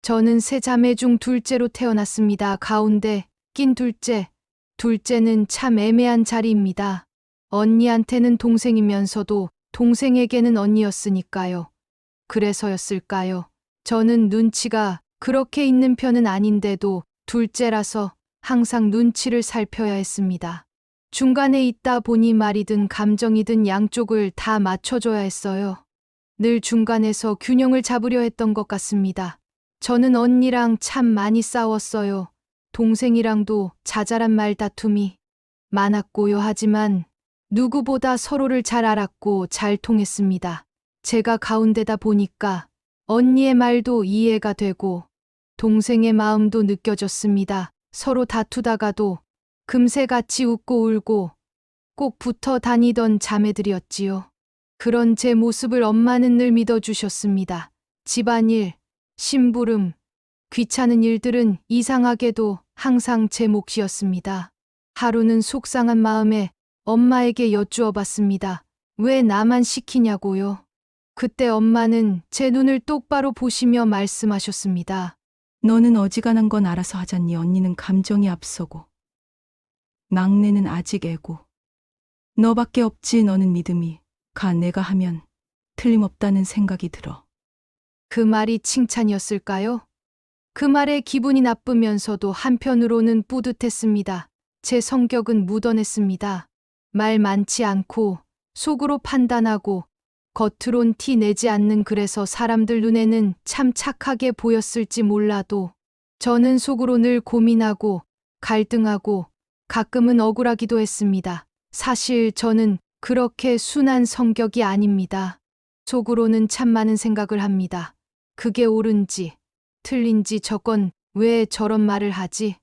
저는 세 자매 중 둘째로 태어났습니다. 가운데 낀 둘째. 둘째는 참 애매한 자리입니다. 언니한테는 동생이면서도 동생에게는 언니였으니까요. 그래서였을까요? 저는 눈치가 그렇게 있는 편은 아닌데도 둘째라서 항상 눈치를 살펴야 했습니다. 중간에 있다 보니 말이든 감정이든 양쪽을 다 맞춰줘야 했어요. 늘 중간에서 균형을 잡으려 했던 것 같습니다. 저는 언니랑 참 많이 싸웠어요. 동생이랑도 자잘한 말다툼이 많았고요. 하지만 누구보다 서로를 잘 알았고 잘 통했습니다. 제가 가운데다 보니까 언니의 말도 이해가 되고 동생의 마음도 느껴졌습니다. 서로 다투다가도 금세 같이 웃고 울고 꼭 붙어 다니던 자매들이었지요. 그런 제 모습을 엄마는 늘 믿어주셨습니다. 집안일, 심부름, 귀찮은 일들은 이상하게도 항상 제 몫이었습니다. 하루는 속상한 마음에 엄마에게 여쭈어 봤습니다. 왜 나만 시키냐고요? 그때 엄마는 제 눈을 똑바로 보시며 말씀하셨습니다. 너는 어지간한 건 알아서 하잖니. 언니는 감정이 앞서고 막내는 아직 애고 너밖에 없지. 너는 믿음이 가. 내가 하면 틀림없다는 생각이 들어. 그 말이 칭찬이었을까요? 그 말에 기분이 나쁘면서도 한편으로는 뿌듯했습니다. 제 성격은 무던했습니다. 말 많지 않고 속으로 판단하고 겉으론 티 내지 않는, 그래서 사람들 눈에는 참 착하게 보였을지 몰라도 저는 속으로 늘 고민하고 갈등하고 가끔은 억울하기도 했습니다. 사실 저는 그렇게 순한 성격이 아닙니다. 속으로는 참 많은 생각을 합니다. 그게 옳은지 틀린지, 저건 왜 저런 말을 하지?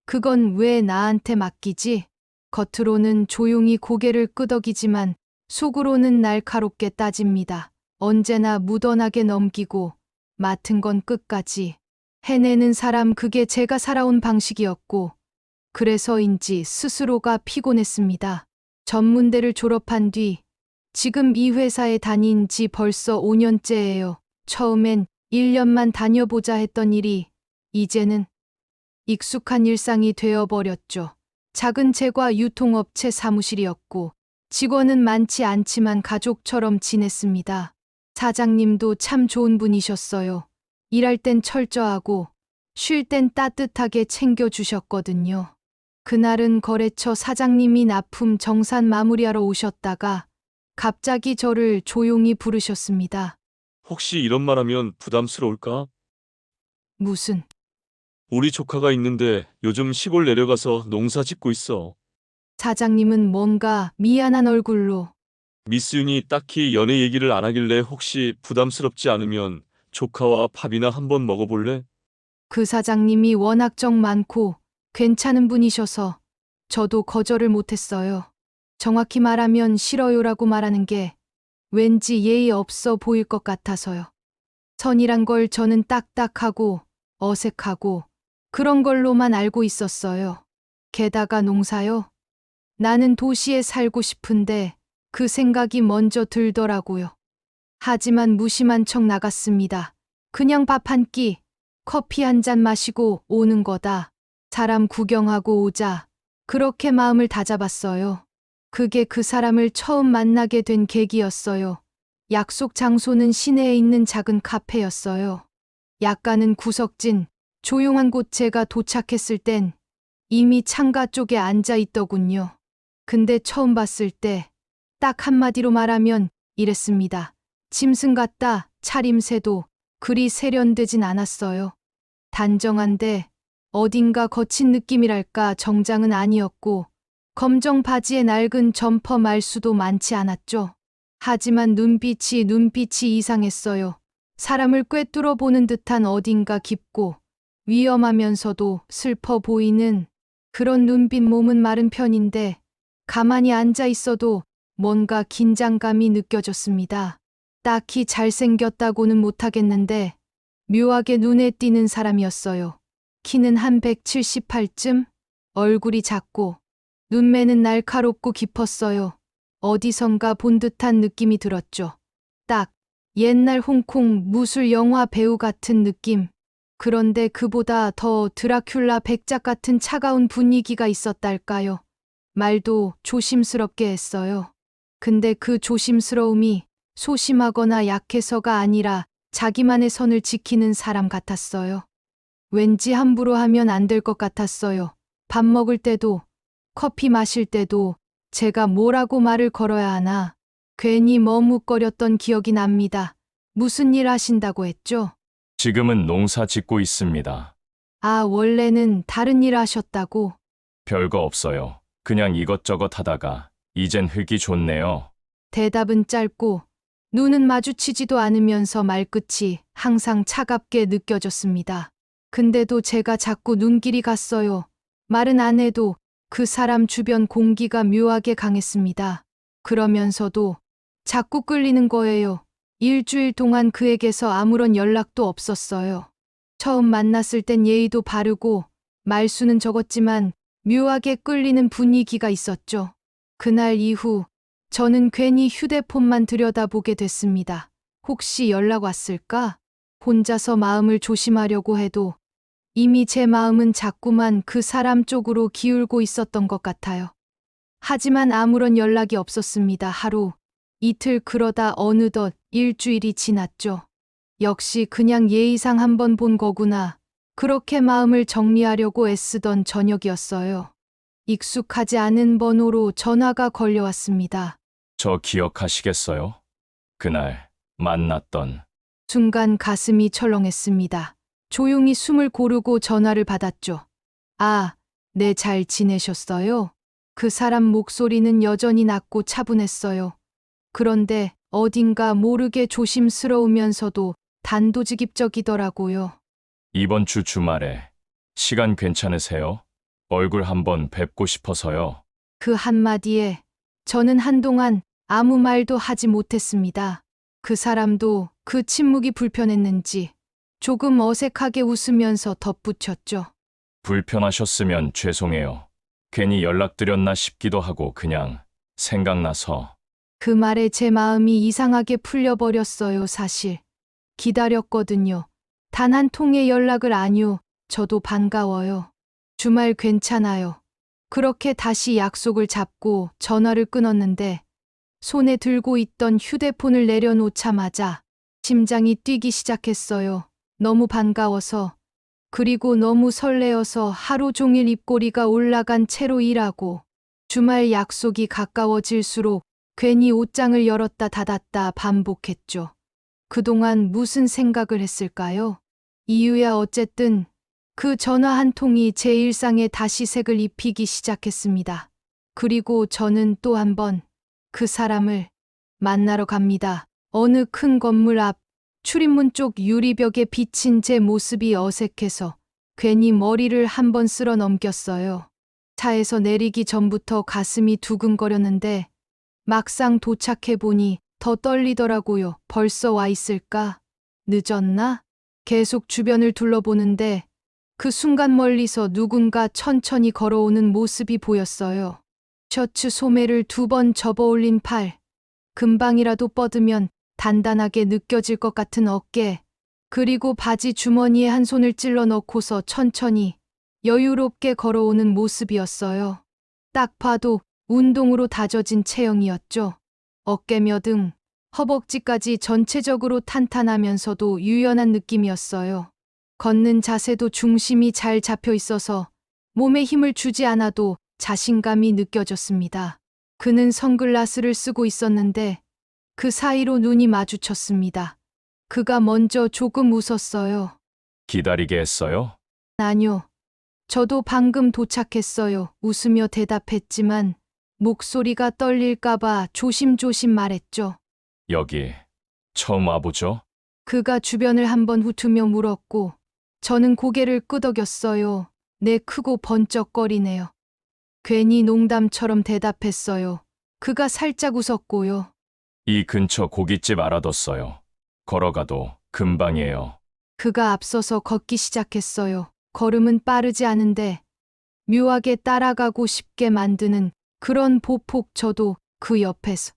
그건 왜 나한테 맡기지? 겉으로는 조용히 고개를 끄덕이지만 속으로는 날카롭게 따집니다. 언제나 무던하게 넘기고 맡은 건 끝까지 해내는 사람, 그게 제가 살아온 방식이었고 그래서인지 스스로가 피곤했습니다. 전문대를 졸업한 뒤 지금 이 회사에 다닌 지 벌써 5년째예요. 처음엔 1년만 다녀보자 했던 일이 이제는 익숙한 일상이 되어버렸죠. 작은 제과 유통업체 사무실이었고 직원은 많지 않지만 가족처럼 지냈습니다. 사장님도 참 좋은 분이셨어요. 일할 땐 철저하고 쉴 땐 따뜻하게 챙겨주셨거든요. 그날은 거래처 사장님이 납품 정산 마무리하러 오셨다가 갑자기 저를 조용히 부르셨습니다. 혹시 이런 말하면 부담스러울까? 무슨, 우리 조카가 있는데 요즘 시골 내려가서 농사 짓고 있어. 사장님은 뭔가 미안한 얼굴로, 미스윤이 딱히 연애 얘기를 안 하길래 혹시 부담스럽지 않으면 조카와 밥이나 한번 먹어볼래? 그 사장님이 워낙 정 많고 괜찮은 분이셔서 저도 거절을 못했어요. 정확히 말하면 싫어요라고 말하는 게 왠지 예의 없어 보일 것 같아서요. 선이란 걸 저는 딱딱하고 어색하고 그런 걸로만 알고 있었어요. 게다가 농사요? 나는 도시에 살고 싶은데 그 생각이 먼저 들더라고요. 하지만 무심한 척 나갔습니다. 그냥 밥 한 끼, 커피 한 잔 마시고 오는 거다. 사람 구경하고 오자. 그렇게 마음을 다잡았어요. 그게 그 사람을 처음 만나게 된 계기였어요. 약속 장소는 시내에 있는 작은 카페였어요. 약간은 구석진, 조용한 곳. 제가 도착했을 땐 이미 창가 쪽에 앉아 있더군요. 근데 처음 봤을 때 딱 한마디로 말하면 이랬습니다. 짐승 같다. 차림새도 그리 세련되진 않았어요. 단정한데 어딘가 거친 느낌이랄까. 정장은 아니었고 검정 바지에 낡은 점퍼 말수도 많지 않았죠. 하지만 눈빛이 이상했어요. 사람을 꿰뚫어 보는 듯한, 어딘가 깊고 위험하면서도 슬퍼 보이는 그런 눈빛. 몸은 마른 편인데 가만히 앉아 있어도 뭔가 긴장감이 느껴졌습니다. 딱히 잘생겼다고는 못하겠는데 묘하게 눈에 띄는 사람이었어요. 키는 한 178쯤, 얼굴이 작고 눈매는 날카롭고 깊었어요. 어디선가 본 듯한 느낌이 들었죠. 딱 옛날 홍콩 무술 영화 배우 같은 느낌. 그런데 그보다 더 드라큘라 백작 같은 차가운 분위기가 있었달까요? 말도 조심스럽게 했어요. 근데 그 조심스러움이 소심하거나 약해서가 아니라 자기만의 선을 지키는 사람 같았어요. 왠지 함부로 하면 안 될 것 같았어요. 밥 먹을 때도, 커피 마실 때도 제가 뭐라고 말을 걸어야 하나. 괜히 머뭇거렸던 기억이 납니다. 무슨 일 하신다고 했죠? 지금은 농사 짓고 있습니다. 아, 원래는 다른 일 하셨다고. 별거 없어요. 그냥 이것저것 하다가 이젠 흙이 좋네요. 대답은 짧고 눈은 마주치지도 않으면서 말끝이 항상 차갑게 느껴졌습니다. 근데도 제가 자꾸 눈길이 갔어요. 말은 안 해도 그 사람 주변 공기가 묘하게 강했습니다. 그러면서도 자꾸 끌리는 거예요. 일주일 동안 그에게서 아무런 연락도 없었어요. 처음 만났을 땐 예의도 바르고 말수는 적었지만 묘하게 끌리는 분위기가 있었죠. 그날 이후 저는 괜히 휴대폰만 들여다보게 됐습니다. 혹시 연락 왔을까? 혼자서 마음을 조심하려고 해도 이미 제 마음은 자꾸만 그 사람 쪽으로 기울고 있었던 것 같아요. 하지만 아무런 연락이 없었습니다. 하루, 이틀 그러다 어느덧 일주일이 지났죠. 역시 그냥 예의상 한번 본 거구나. 그렇게 마음을 정리하려고 애쓰던 저녁이었어요. 익숙하지 않은 번호로 전화가 걸려왔습니다. 저 기억하시겠어요? 그날 만났던 순간 가슴이 철렁했습니다. 조용히 숨을 고르고 전화를 받았죠. 아, 네, 잘 지내셨어요? 그 사람 목소리는 여전히 낮고 차분했어요. 그런데 어딘가 모르게 조심스러우면서도 단도직입적이더라고요. 이번 주 주말에 시간 괜찮으세요? 얼굴 한번 뵙고 싶어서요. 그 한마디에 저는 한동안 아무 말도 하지 못했습니다. 그 사람도 그 침묵이 불편했는지 조금 어색하게 웃으면서 덧붙였죠. 불편하셨으면 죄송해요. 괜히 연락드렸나 싶기도 하고 그냥 생각나서. 그 말에 제 마음이 이상하게 풀려버렸어요, 사실. 기다렸거든요. 단 한 통의 연락을 아니요. 저도 반가워요. 주말 괜찮아요. 그렇게 다시 약속을 잡고 전화를 끊었는데 손에 들고 있던 휴대폰을 내려놓자마자 심장이 뛰기 시작했어요. 너무 반가워서, 그리고 너무 설레어서 하루 종일 입꼬리가 올라간 채로 일하고 주말 약속이 가까워질수록 괜히 옷장을 열었다 닫았다 반복했죠. 그동안 무슨 생각을 했을까요? 이유야 어쨌든 그 전화 한 통이 제 일상에 다시 색을 입히기 시작했습니다. 그리고 저는 또 한 번 그 사람을 만나러 갑니다. 어느 큰 건물 앞 출입문 쪽 유리벽에 비친 제 모습이 어색해서 괜히 머리를 한 번 쓸어 넘겼어요. 차에서 내리기 전부터 가슴이 두근거렸는데 막상 도착해보니 더 떨리더라고요. 벌써 와 있을까? 늦었나? 계속 주변을 둘러보는데 그 순간 멀리서 누군가 천천히 걸어오는 모습이 보였어요. 셔츠 소매를 2번 접어올린 팔, 금방이라도 뻗으면 단단하게 느껴질 것 같은 어깨, 그리고 바지 주머니에 한 손을 찔러 넣고서 천천히 여유롭게 걸어오는 모습이었어요. 딱 봐도 운동으로 다져진 체형이었죠. 어깨며 등, 허벅지까지 전체적으로 탄탄하면서도 유연한 느낌이었어요. 걷는 자세도 중심이 잘 잡혀 있어서 몸에 힘을 주지 않아도 자신감이 느껴졌습니다. 그는 선글라스를 쓰고 있었는데 그 사이로 눈이 마주쳤습니다. 그가 먼저 조금 웃었어요. 기다리게 했어요? 아니요. 저도 방금 도착했어요. 웃으며 대답했지만 목소리가 떨릴까봐 조심조심 말했죠. 여기 처음 와보죠? 그가 주변을 한번 훑으며 물었고 저는 고개를 끄덕였어요. 네, 크고 번쩍거리네요. 괜히 농담처럼 대답했어요. 그가 살짝 웃었고요. 이 근처 고깃집 알아뒀어요. 걸어가도 금방이에요. 그가 앞서서 걷기 시작했어요. 걸음은 빠르지 않은데 묘하게 따라가고 싶게 만드는 그런 보폭. 저도 그 옆에서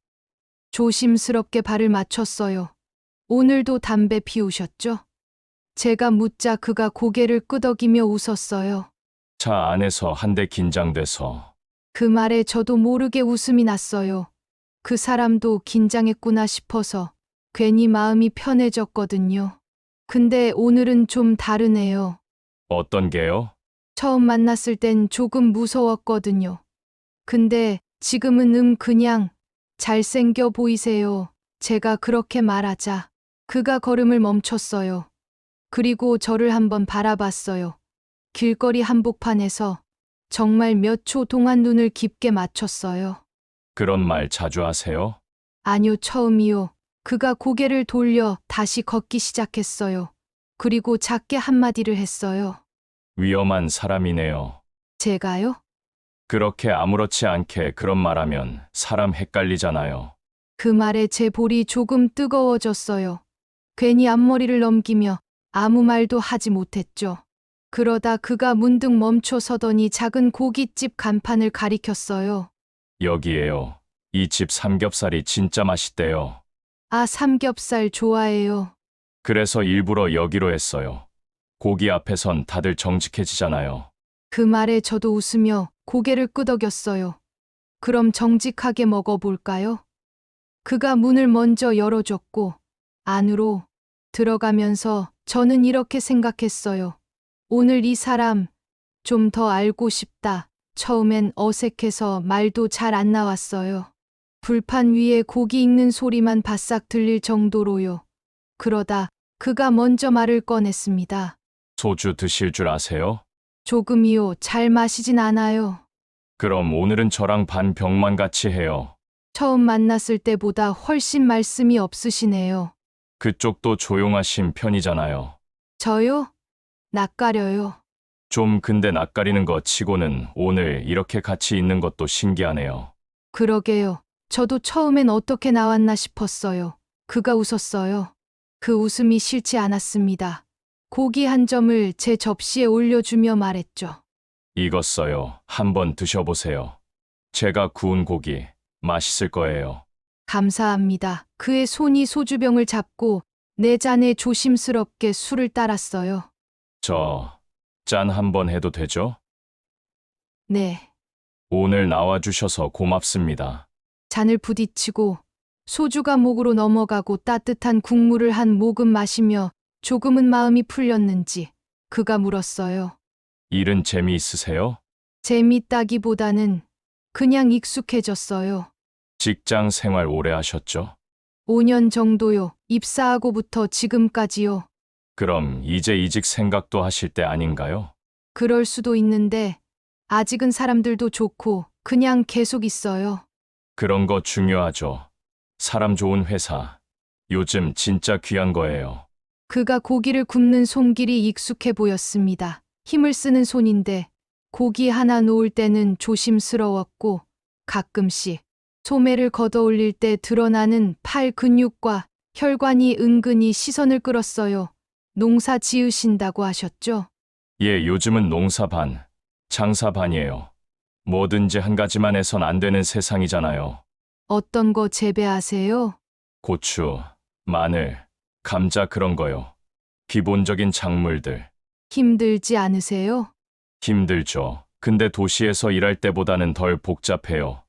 조심스럽게 발을 맞췄어요. 오늘도 담배 피우셨죠? 제가 묻자 그가 고개를 끄덕이며 웃었어요. 차 안에서 한데 긴장돼서. 그 말에 저도 모르게 웃음이 났어요. 그 사람도 긴장했구나 싶어서 괜히 마음이 편해졌거든요. 근데 오늘은 좀 다르네요. 어떤 게요? 처음 만났을 땐 조금 무서웠거든요. 근데 지금은 그냥 잘생겨 보이세요. 제가 그렇게 말하자 그가 걸음을 멈췄어요. 그리고 저를 한번 바라봤어요. 길거리 한복판에서 정말 몇 초 동안 눈을 깊게 맞췄어요. 그런 말 자주 하세요? 아니요, 처음이요. 그가 고개를 돌려 다시 걷기 시작했어요. 그리고 작게 한마디를 했어요. 위험한 사람이네요. 제가요? 그렇게 아무렇지 않게 그런 말하면 사람 헷갈리잖아요. 그 말에 제 볼이 조금 뜨거워졌어요. 괜히 앞머리를 넘기며 아무 말도 하지 못했죠. 그러다 그가 문득 멈춰 서더니 작은 고깃집 간판을 가리켰어요. 여기에요. 이 집 삼겹살이 진짜 맛있대요. 아, 삼겹살 좋아해요. 그래서 일부러 여기로 했어요. 고기 앞에선 다들 정직해지잖아요. 그 말에 저도 웃으며 고개를 끄덕였어요. 그럼 정직하게 먹어볼까요? 그가 문을 먼저 열어줬고 안으로 들어가면서 저는 이렇게 생각했어요. 오늘 이 사람 좀 더 알고 싶다. 처음엔 어색해서 말도 잘 안 나왔어요. 불판 위에 고기 익는 소리만 바싹 들릴 정도로요. 그러다 그가 먼저 말을 꺼냈습니다. 소주 드실 줄 아세요? 조금이요. 잘 마시진 않아요. 그럼 오늘은 저랑 반 병만 같이 해요. 처음 만났을 때보다 훨씬 말씀이 없으시네요. 그쪽도 조용하신 편이잖아요. 저요? 낯가려요. 좀 근데 낯가리는 거 치고는 오늘 이렇게 같이 있는 것도 신기하네요. 그러게요. 저도 처음엔 어떻게 나왔나 싶었어요. 그가 웃었어요. 그 웃음이 싫지 않았습니다. 고기 한 점을 제 접시에 올려주며 말했죠. 익었어요. 한번 드셔보세요. 제가 구운 고기 맛있을 거예요. 감사합니다. 그의 손이 소주병을 잡고 내 잔에 조심스럽게 술을 따랐어요. 저 짠 한번 해도 되죠? 네. 오늘 나와주셔서 고맙습니다. 잔을 부딪히고 소주가 목으로 넘어가고 따뜻한 국물을 한 모금 마시며 조금은 마음이 풀렸는지 그가 물었어요. 일은 재미있으세요? 재밌다기보다는 그냥 익숙해졌어요. 직장 생활 오래 하셨죠? 5년 정도요. 입사하고부터 지금까지요. 그럼 이제 이직 생각도 하실 때 아닌가요? 그럴 수도 있는데 아직은 사람들도 좋고 그냥 계속 있어요. 그런 거 중요하죠. 사람 좋은 회사. 요즘 진짜 귀한 거예요. 그가 고기를 굽는 손길이 익숙해 보였습니다. 힘을 쓰는 손인데 고기 하나 놓을 때는 조심스러웠고 가끔씩 소매를 걷어 올릴 때 드러나는 팔 근육과 혈관이 은근히 시선을 끌었어요. 농사 지으신다고 하셨죠? 예, 요즘은 농사 반, 장사 반이에요. 뭐든지 한 가지만 해선 안 되는 세상이잖아요. 어떤 거 재배하세요? 고추, 마늘, 감자 그런 거요. 기본적인 작물들. 힘들지 않으세요? 힘들죠. 근데 도시에서 일할 때보다는 덜 복잡해요.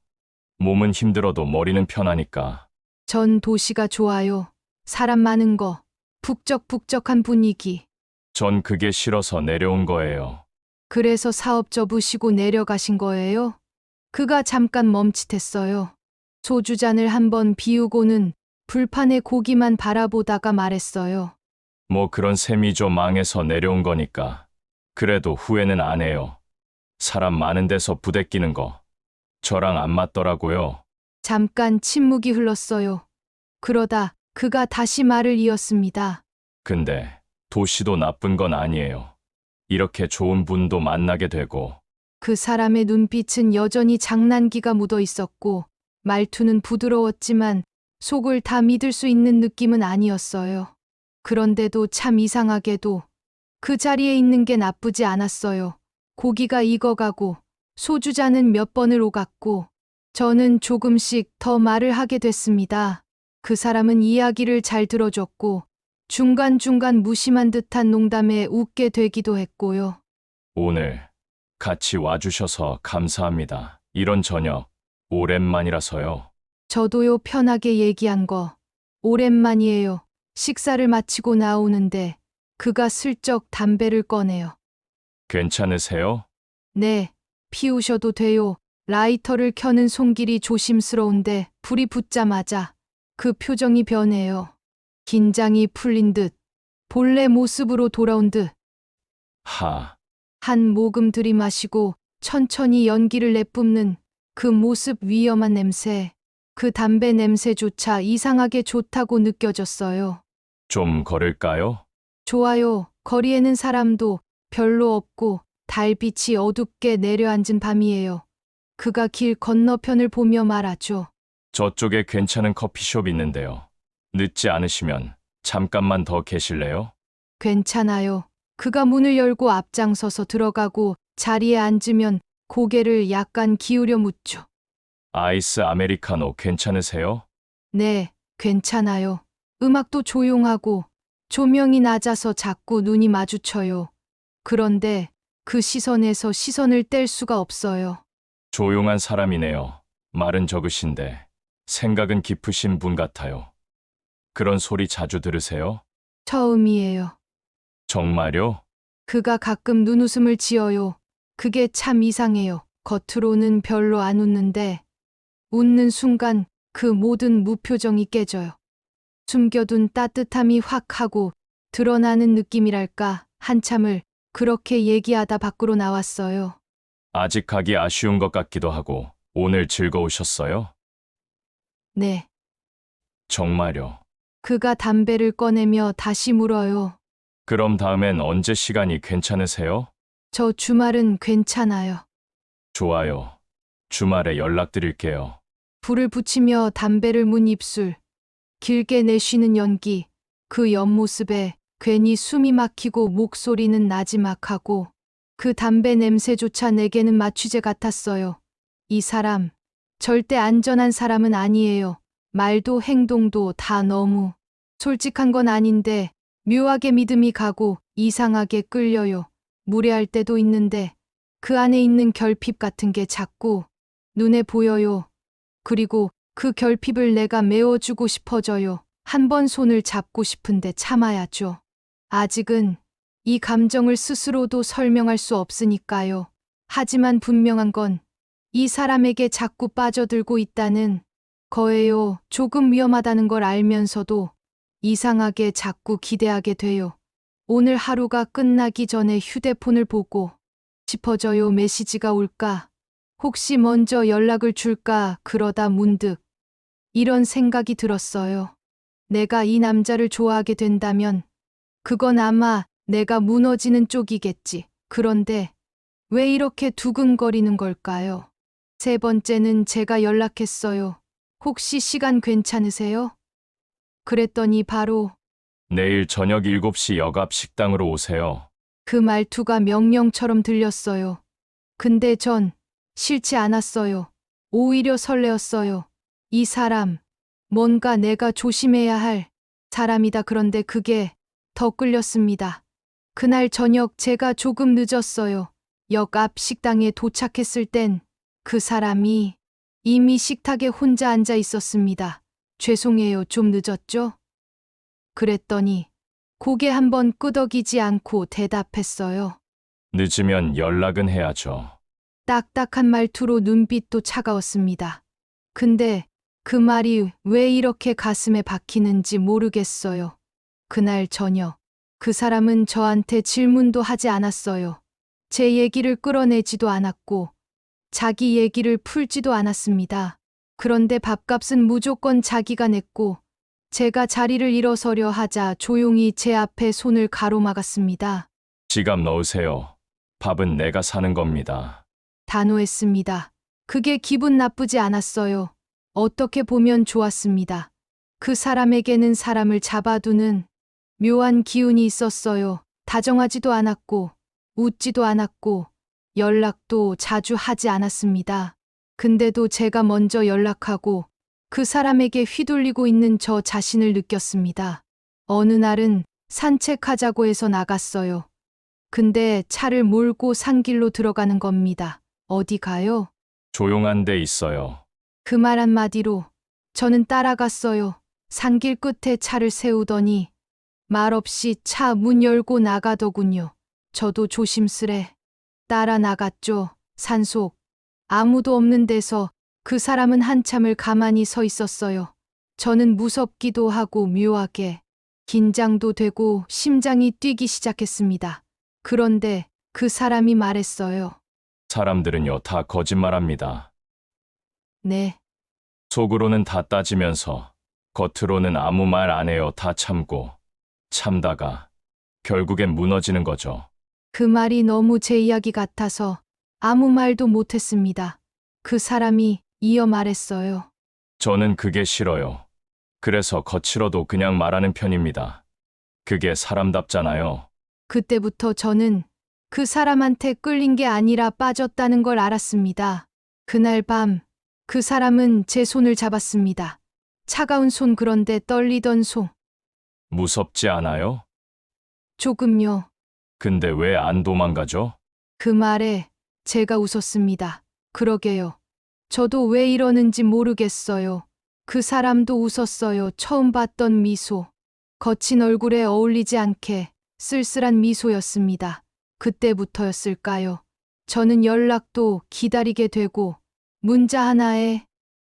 몸은 힘들어도 머리는 편하니까. 전 도시가 좋아요. 사람 많은 거, 북적북적한 분위기. 전 그게 싫어서 내려온 거예요. 그래서 사업 접으시고 내려가신 거예요? 그가 잠깐 멈칫했어요. 소주잔을 한번 비우고는 불판의 고기만 바라보다가 말했어요. 뭐 그런 셈이죠. 망해서 내려온 거니까. 그래도 후회는 안 해요. 사람 많은 데서 부대끼는 거. 저랑 안 맞더라고요. 잠깐 침묵이 흘렀어요. 그러다 그가 다시 말을 이었습니다. 근데 도시도 나쁜 건 아니에요. 이렇게 좋은 분도 만나게 되고. 그 사람의 눈빛은 여전히 장난기가 묻어 있었고 말투는 부드러웠지만 속을 다 믿을 수 있는 느낌은 아니었어요. 그런데도 참 이상하게도 그 자리에 있는 게 나쁘지 않았어요. 고기가 익어가고 소주잔은 몇 번을 오갔고 저는 조금씩 더 말을 하게 됐습니다. 그 사람은 이야기를 잘 들어줬고 중간중간 무심한 듯한 농담에 웃게 되기도 했고요. 오늘 같이 와주셔서 감사합니다. 이런 저녁 오랜만이라서요. 저도요, 편하게 얘기한 거 오랜만이에요. 식사를 마치고 나오는데 그가 슬쩍 담배를 꺼내요. 괜찮으세요? 네, 피우셔도 돼요. 라이터를 켜는 손길이 조심스러운데 불이 붙자마자 그 표정이 변해요. 긴장이 풀린 듯, 본래 모습으로 돌아온 듯. 하, 한 모금 들이마시고 천천히 연기를 내뿜는 그 모습, 위험한 냄새, 그 담배 냄새조차 이상하게 좋다고 느껴졌어요. 좀 걸을까요? 좋아요. 거리에는 사람도 별로 없고 달빛이 어둡게 내려앉은 밤이에요. 그가 길 건너편을 보며 말하죠. 저쪽에 괜찮은 커피숍 있는데요. 늦지 않으시면 잠깐만 더 계실래요? 괜찮아요. 그가 문을 열고 앞장서서 들어가고 자리에 앉으면 고개를 약간 기울여 묻죠. 아이스 아메리카노 괜찮으세요? 네, 괜찮아요. 음악도 조용하고 조명이 낮아서 자꾸 눈이 마주쳐요. 그런데 그 시선에서 시선을 뗄 수가 없어요. 조용한 사람이네요. 말은 적으신데 생각은 깊으신 분 같아요. 그런 소리 자주 들으세요? 처음이에요. 정말요? 그가 가끔 눈웃음을 지어요. 그게 참 이상해요. 겉으로는 별로 안 웃는데 웃는 순간 그 모든 무표정이 깨져요. 숨겨둔 따뜻함이 확 하고 드러나는 느낌이랄까. 한참을 그렇게 얘기하다 밖으로 나왔어요. 아직 가기 아쉬운 것 같기도 하고 오늘 즐거우셨어요? 네. 정말요? 그가 담배를 꺼내며 다시 물어요. 그럼 다음엔 언제 시간이 괜찮으세요? 저 주말은 괜찮아요. 좋아요. 주말에 연락드릴게요. 불을 붙이며 담배를 문 입술. 길게 내쉬는 연기. 그 옆모습에 괜히 숨이 막히고 목소리는 나지막하고 그 담배 냄새조차 내게는 마취제 같았어요. 이 사람, 절대 안전한 사람은 아니에요. 말도 행동도 다 너무 솔직한 건 아닌데 묘하게 믿음이 가고 이상하게 끌려요. 무례할 때도 있는데 그 안에 있는 결핍 같은 게 자꾸 눈에 보여요. 그리고 그 결핍을 내가 메워주고 싶어져요. 한 번 손을 잡고 싶은데 참아야죠. 아직은 이 감정을 스스로도 설명할 수 없으니까요. 하지만 분명한 건 이 사람에게 자꾸 빠져들고 있다는 거예요. 조금 위험하다는 걸 알면서도 이상하게 자꾸 기대하게 돼요. 오늘 하루가 끝나기 전에 휴대폰을 보고 싶어져요. 메시지가 올까? 혹시 먼저 연락을 줄까? 그러다 문득 이런 생각이 들었어요. 내가 이 남자를 좋아하게 된다면 그건 아마 내가 무너지는 쪽이겠지. 그런데 왜 이렇게 두근거리는 걸까요? 세 번째는 제가 연락했어요. 혹시 시간 괜찮으세요? 그랬더니 바로 내일 저녁 7시 역앞 식당으로 오세요. 그 말투가 명령처럼 들렸어요. 근데 전 싫지 않았어요. 오히려 설레었어요. 이 사람, 뭔가 내가 조심해야 할 사람이다. 그런데 그게 더 끌렸습니다. 그날 저녁 제가 조금 늦었어요. 역 앞 식당에 도착했을 땐 그 사람이 이미 식탁에 혼자 앉아 있었습니다. 죄송해요. 좀 늦었죠? 그랬더니 고개 한번 끄덕이지 않고 대답했어요. 늦으면 연락은 해야죠. 딱딱한 말투로 눈빛도 차가웠습니다. 근데 그 말이 왜 이렇게 가슴에 박히는지 모르겠어요. 그날 저녁, 그 사람은 저한테 질문도 하지 않았어요. 제 얘기를 끌어내지도 않았고, 자기 얘기를 풀지도 않았습니다. 그런데 밥값은 무조건 자기가 냈고, 제가 자리를 일어서려 하자 조용히 제 앞에 손을 가로막았습니다. 지갑 넣으세요. 밥은 내가 사는 겁니다. 단호했습니다. 그게 기분 나쁘지 않았어요. 어떻게 보면 좋았습니다. 그 사람에게는 사람을 잡아두는 묘한 기운이 있었어요. 다정하지도 않았고, 웃지도 않았고, 연락도 자주 하지 않았습니다. 근데도 제가 먼저 연락하고 그 사람에게 휘둘리고 있는 저 자신을 느꼈습니다. 어느 날은 산책하자고 해서 나갔어요. 근데 차를 몰고 산길로 들어가는 겁니다. 어디 가요? 조용한 데 있어요. 그 말 한마디로 저는 따라갔어요. 산길 끝에 차를 세우더니 말없이 차 문 열고 나가더군요. 저도 조심스레 따라 나갔죠. 산속 아무도 없는 데서 그 사람은 한참을 가만히 서 있었어요. 저는 무섭기도 하고 묘하게 긴장도 되고 심장이 뛰기 시작했습니다. 그런데 그 사람이 말했어요. 사람들은요, 다 거짓말합니다. 네, 속으로는 다 따지면서 겉으로는 아무 말 안 해요. 다 참고 참다가 결국엔 무너지는 거죠. 그 말이 너무 제 이야기 같아서 아무 말도 못했습니다. 그 사람이 이어 말했어요. 저는 그게 싫어요. 그래서 거칠어도 그냥 말하는 편입니다. 그게 사람답잖아요. 그때부터 저는 그 사람한테 끌린 게 아니라 빠졌다는 걸 알았습니다. 그날 밤 그 사람은 제 손을 잡았습니다. 차가운 손, 그런데 떨리던 손. 무섭지 않아요? 조금요. 근데 왜 안 도망가죠? 그 말에 제가 웃었습니다. 그러게요. 저도 왜 이러는지 모르겠어요. 그 사람도 웃었어요. 처음 봤던 미소. 거친 얼굴에 어울리지 않게 쓸쓸한 미소였습니다. 그때부터였을까요? 저는 연락도 기다리게 되고 문자 하나에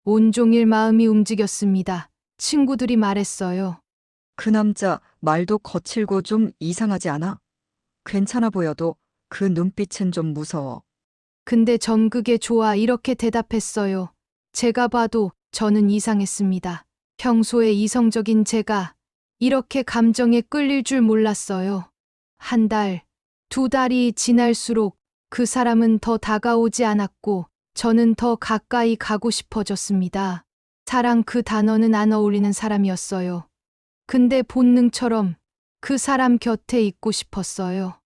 온종일 마음이 움직였습니다. 친구들이 말했어요. 그 남자 말도 거칠고 좀 이상하지 않아? 괜찮아 보여도 그 눈빛은 좀 무서워. 근데 전 그게 좋아, 이렇게 대답했어요. 제가 봐도 저는 이상했습니다. 평소에 이성적인 제가 이렇게 감정에 끌릴 줄 몰랐어요. 한 달, 두 달이 지날수록 그 사람은 더 다가오지 않았고 저는 더 가까이 가고 싶어졌습니다. 사랑, 그 단어는 안 어울리는 사람이었어요. 근데 본능처럼 그 사람 곁에 있고 싶었어요.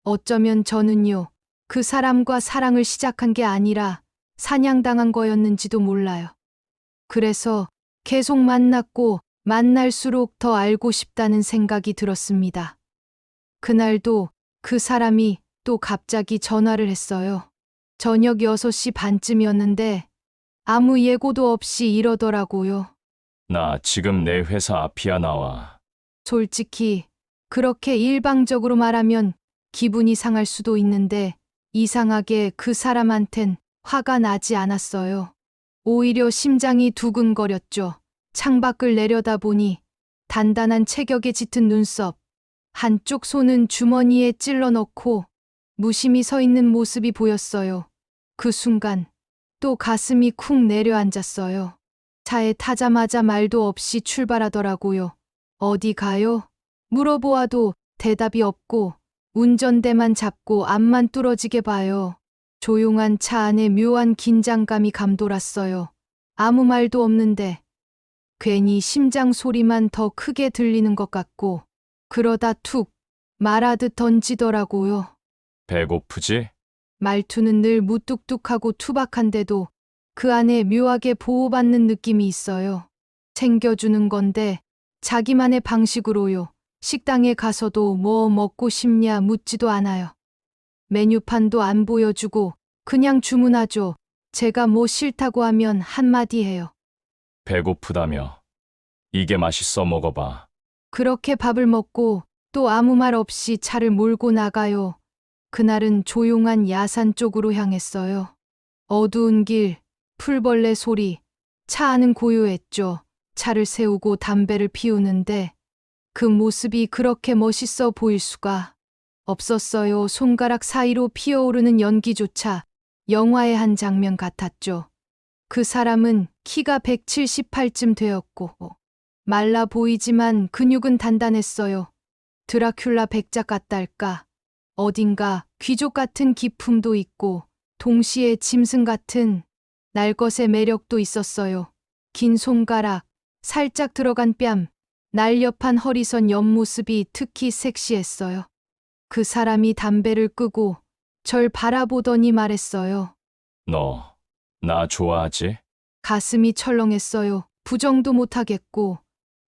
어쩌면 저는요, 그 사람과 사랑을 시작한 게 아니라 사냥당한 거였는지도 몰라요. 그래서 계속 만났고 만날수록 더 알고 싶다는 생각이 들었습니다. 그날도 그 사람이 또 갑자기 전화를 했어요. 저녁 6시 반쯤이었는데 아무 예고도 없이 이러더라고요. 나 지금 내 회사 앞이야. 나와. 솔직히 그렇게 일방적으로 말하면 기분이 상할 수도 있는데 이상하게 그 사람한텐 화가 나지 않았어요. 오히려 심장이 두근거렸죠. 창밖을 내려다보니 단단한 체격에 짙은 눈썹, 한쪽 손은 주머니에 찔러 넣고 무심히 서 있는 모습이 보였어요. 그 순간 또 가슴이 쿵 내려앉았어요. 차에 타자마자 말도 없이 출발하더라고요. 어디 가요? 물어보아도 대답이 없고 운전대만 잡고 앞만 뚫어지게 봐요. 조용한 차 안에 묘한 긴장감이 감돌았어요. 아무 말도 없는데 괜히 심장 소리만 더 크게 들리는 것 같고 그러다 툭 말하듯 던지더라고요. 배고프지? 말투는 늘 무뚝뚝하고 투박한데도 그 안에 묘하게 보호받는 느낌이 있어요. 챙겨주는 건데 자기만의 방식으로요. 식당에 가서도 뭐 먹고 싶냐 묻지도 않아요. 메뉴판도 안 보여주고 그냥 주문하죠. 제가 뭐 싫다고 하면 한마디 해요. 배고프다며. 이게 맛있어. 먹어봐. 그렇게 밥을 먹고 또 아무 말 없이 차를 몰고 나가요. 그날은 조용한 야산 쪽으로 향했어요. 어두운 길, 풀벌레 소리, 차 안은 고요했죠. 차를 세우고 담배를 피우는데 그 모습이 그렇게 멋있어 보일 수가 없었어요. 손가락 사이로 피어오르는 연기조차 영화의 한 장면 같았죠. 그 사람은 키가 178쯤 되었고 말라 보이지만 근육은 단단했어요. 드라큘라 백작 같달까. 어딘가 귀족 같은 기품도 있고 동시에 짐승 같은 날것의 매력도 있었어요. 긴 손가락, 살짝 들어간 뺨, 날렵한 허리선 옆모습이 특히 섹시했어요. 그 사람이 담배를 끄고 절 바라보더니 말했어요. 너, 나 좋아하지? 가슴이 철렁했어요. 부정도 못하겠고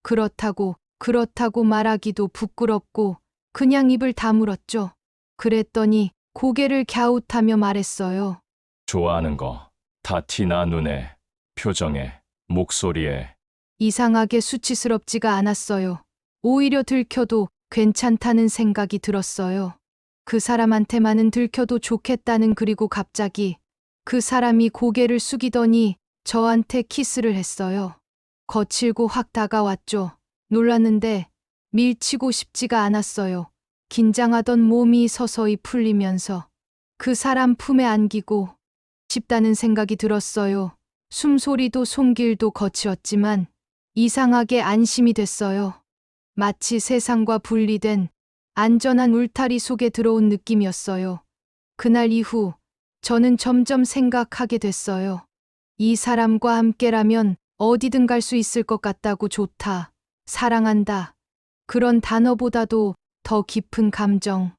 그렇다고 그렇다고 말하기도 부끄럽고 그냥 입을 다물었죠. 그랬더니 고개를 갸웃하며 말했어요. 좋아하는 거 다 티나 눈에, 표정에, 목소리에. 이상하게 수치스럽지가 않았어요. 오히려 들켜도 괜찮다는 생각이 들었어요. 그 사람한테만은 들켜도 좋겠다는. 그리고 갑자기 그 사람이 고개를 숙이더니 저한테 키스를 했어요. 거칠고 확 다가왔죠. 놀랐는데 밀치고 싶지가 않았어요. 긴장하던 몸이 서서히 풀리면서 그 사람 품에 안기고 싶다는 생각이 들었어요. 숨소리도 손길도 거칠었지만 이상하게 안심이 됐어요. 마치 세상과 분리된 안전한 울타리 속에 들어온 느낌이었어요. 그날 이후 저는 점점 생각하게 됐어요. 이 사람과 함께라면 어디든 갈 수 있을 것 같다고. 좋다, 사랑한다. 그런 단어보다도 더 깊은 감정.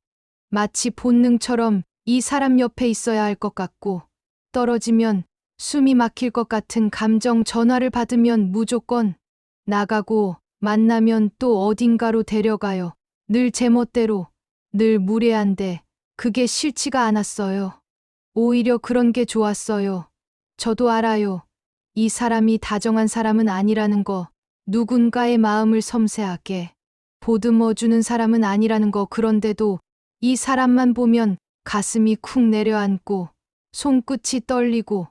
마치 본능처럼 이 사람 옆에 있어야 할 것 같고, 떨어지면 숨이 막힐 것 같은 감정. 전화를 받으면 무조건 나가고, 만나면 또 어딘가로 데려가요. 늘 제멋대로, 늘 무례한데 그게 싫지가 않았어요. 오히려 그런 게 좋았어요. 저도 알아요. 이 사람이 다정한 사람은 아니라는 거, 누군가의 마음을 섬세하게 보듬어주는 사람은 아니라는 거. 그런데도 이 사람만 보면 가슴이 쿵 내려앉고 손끝이 떨리고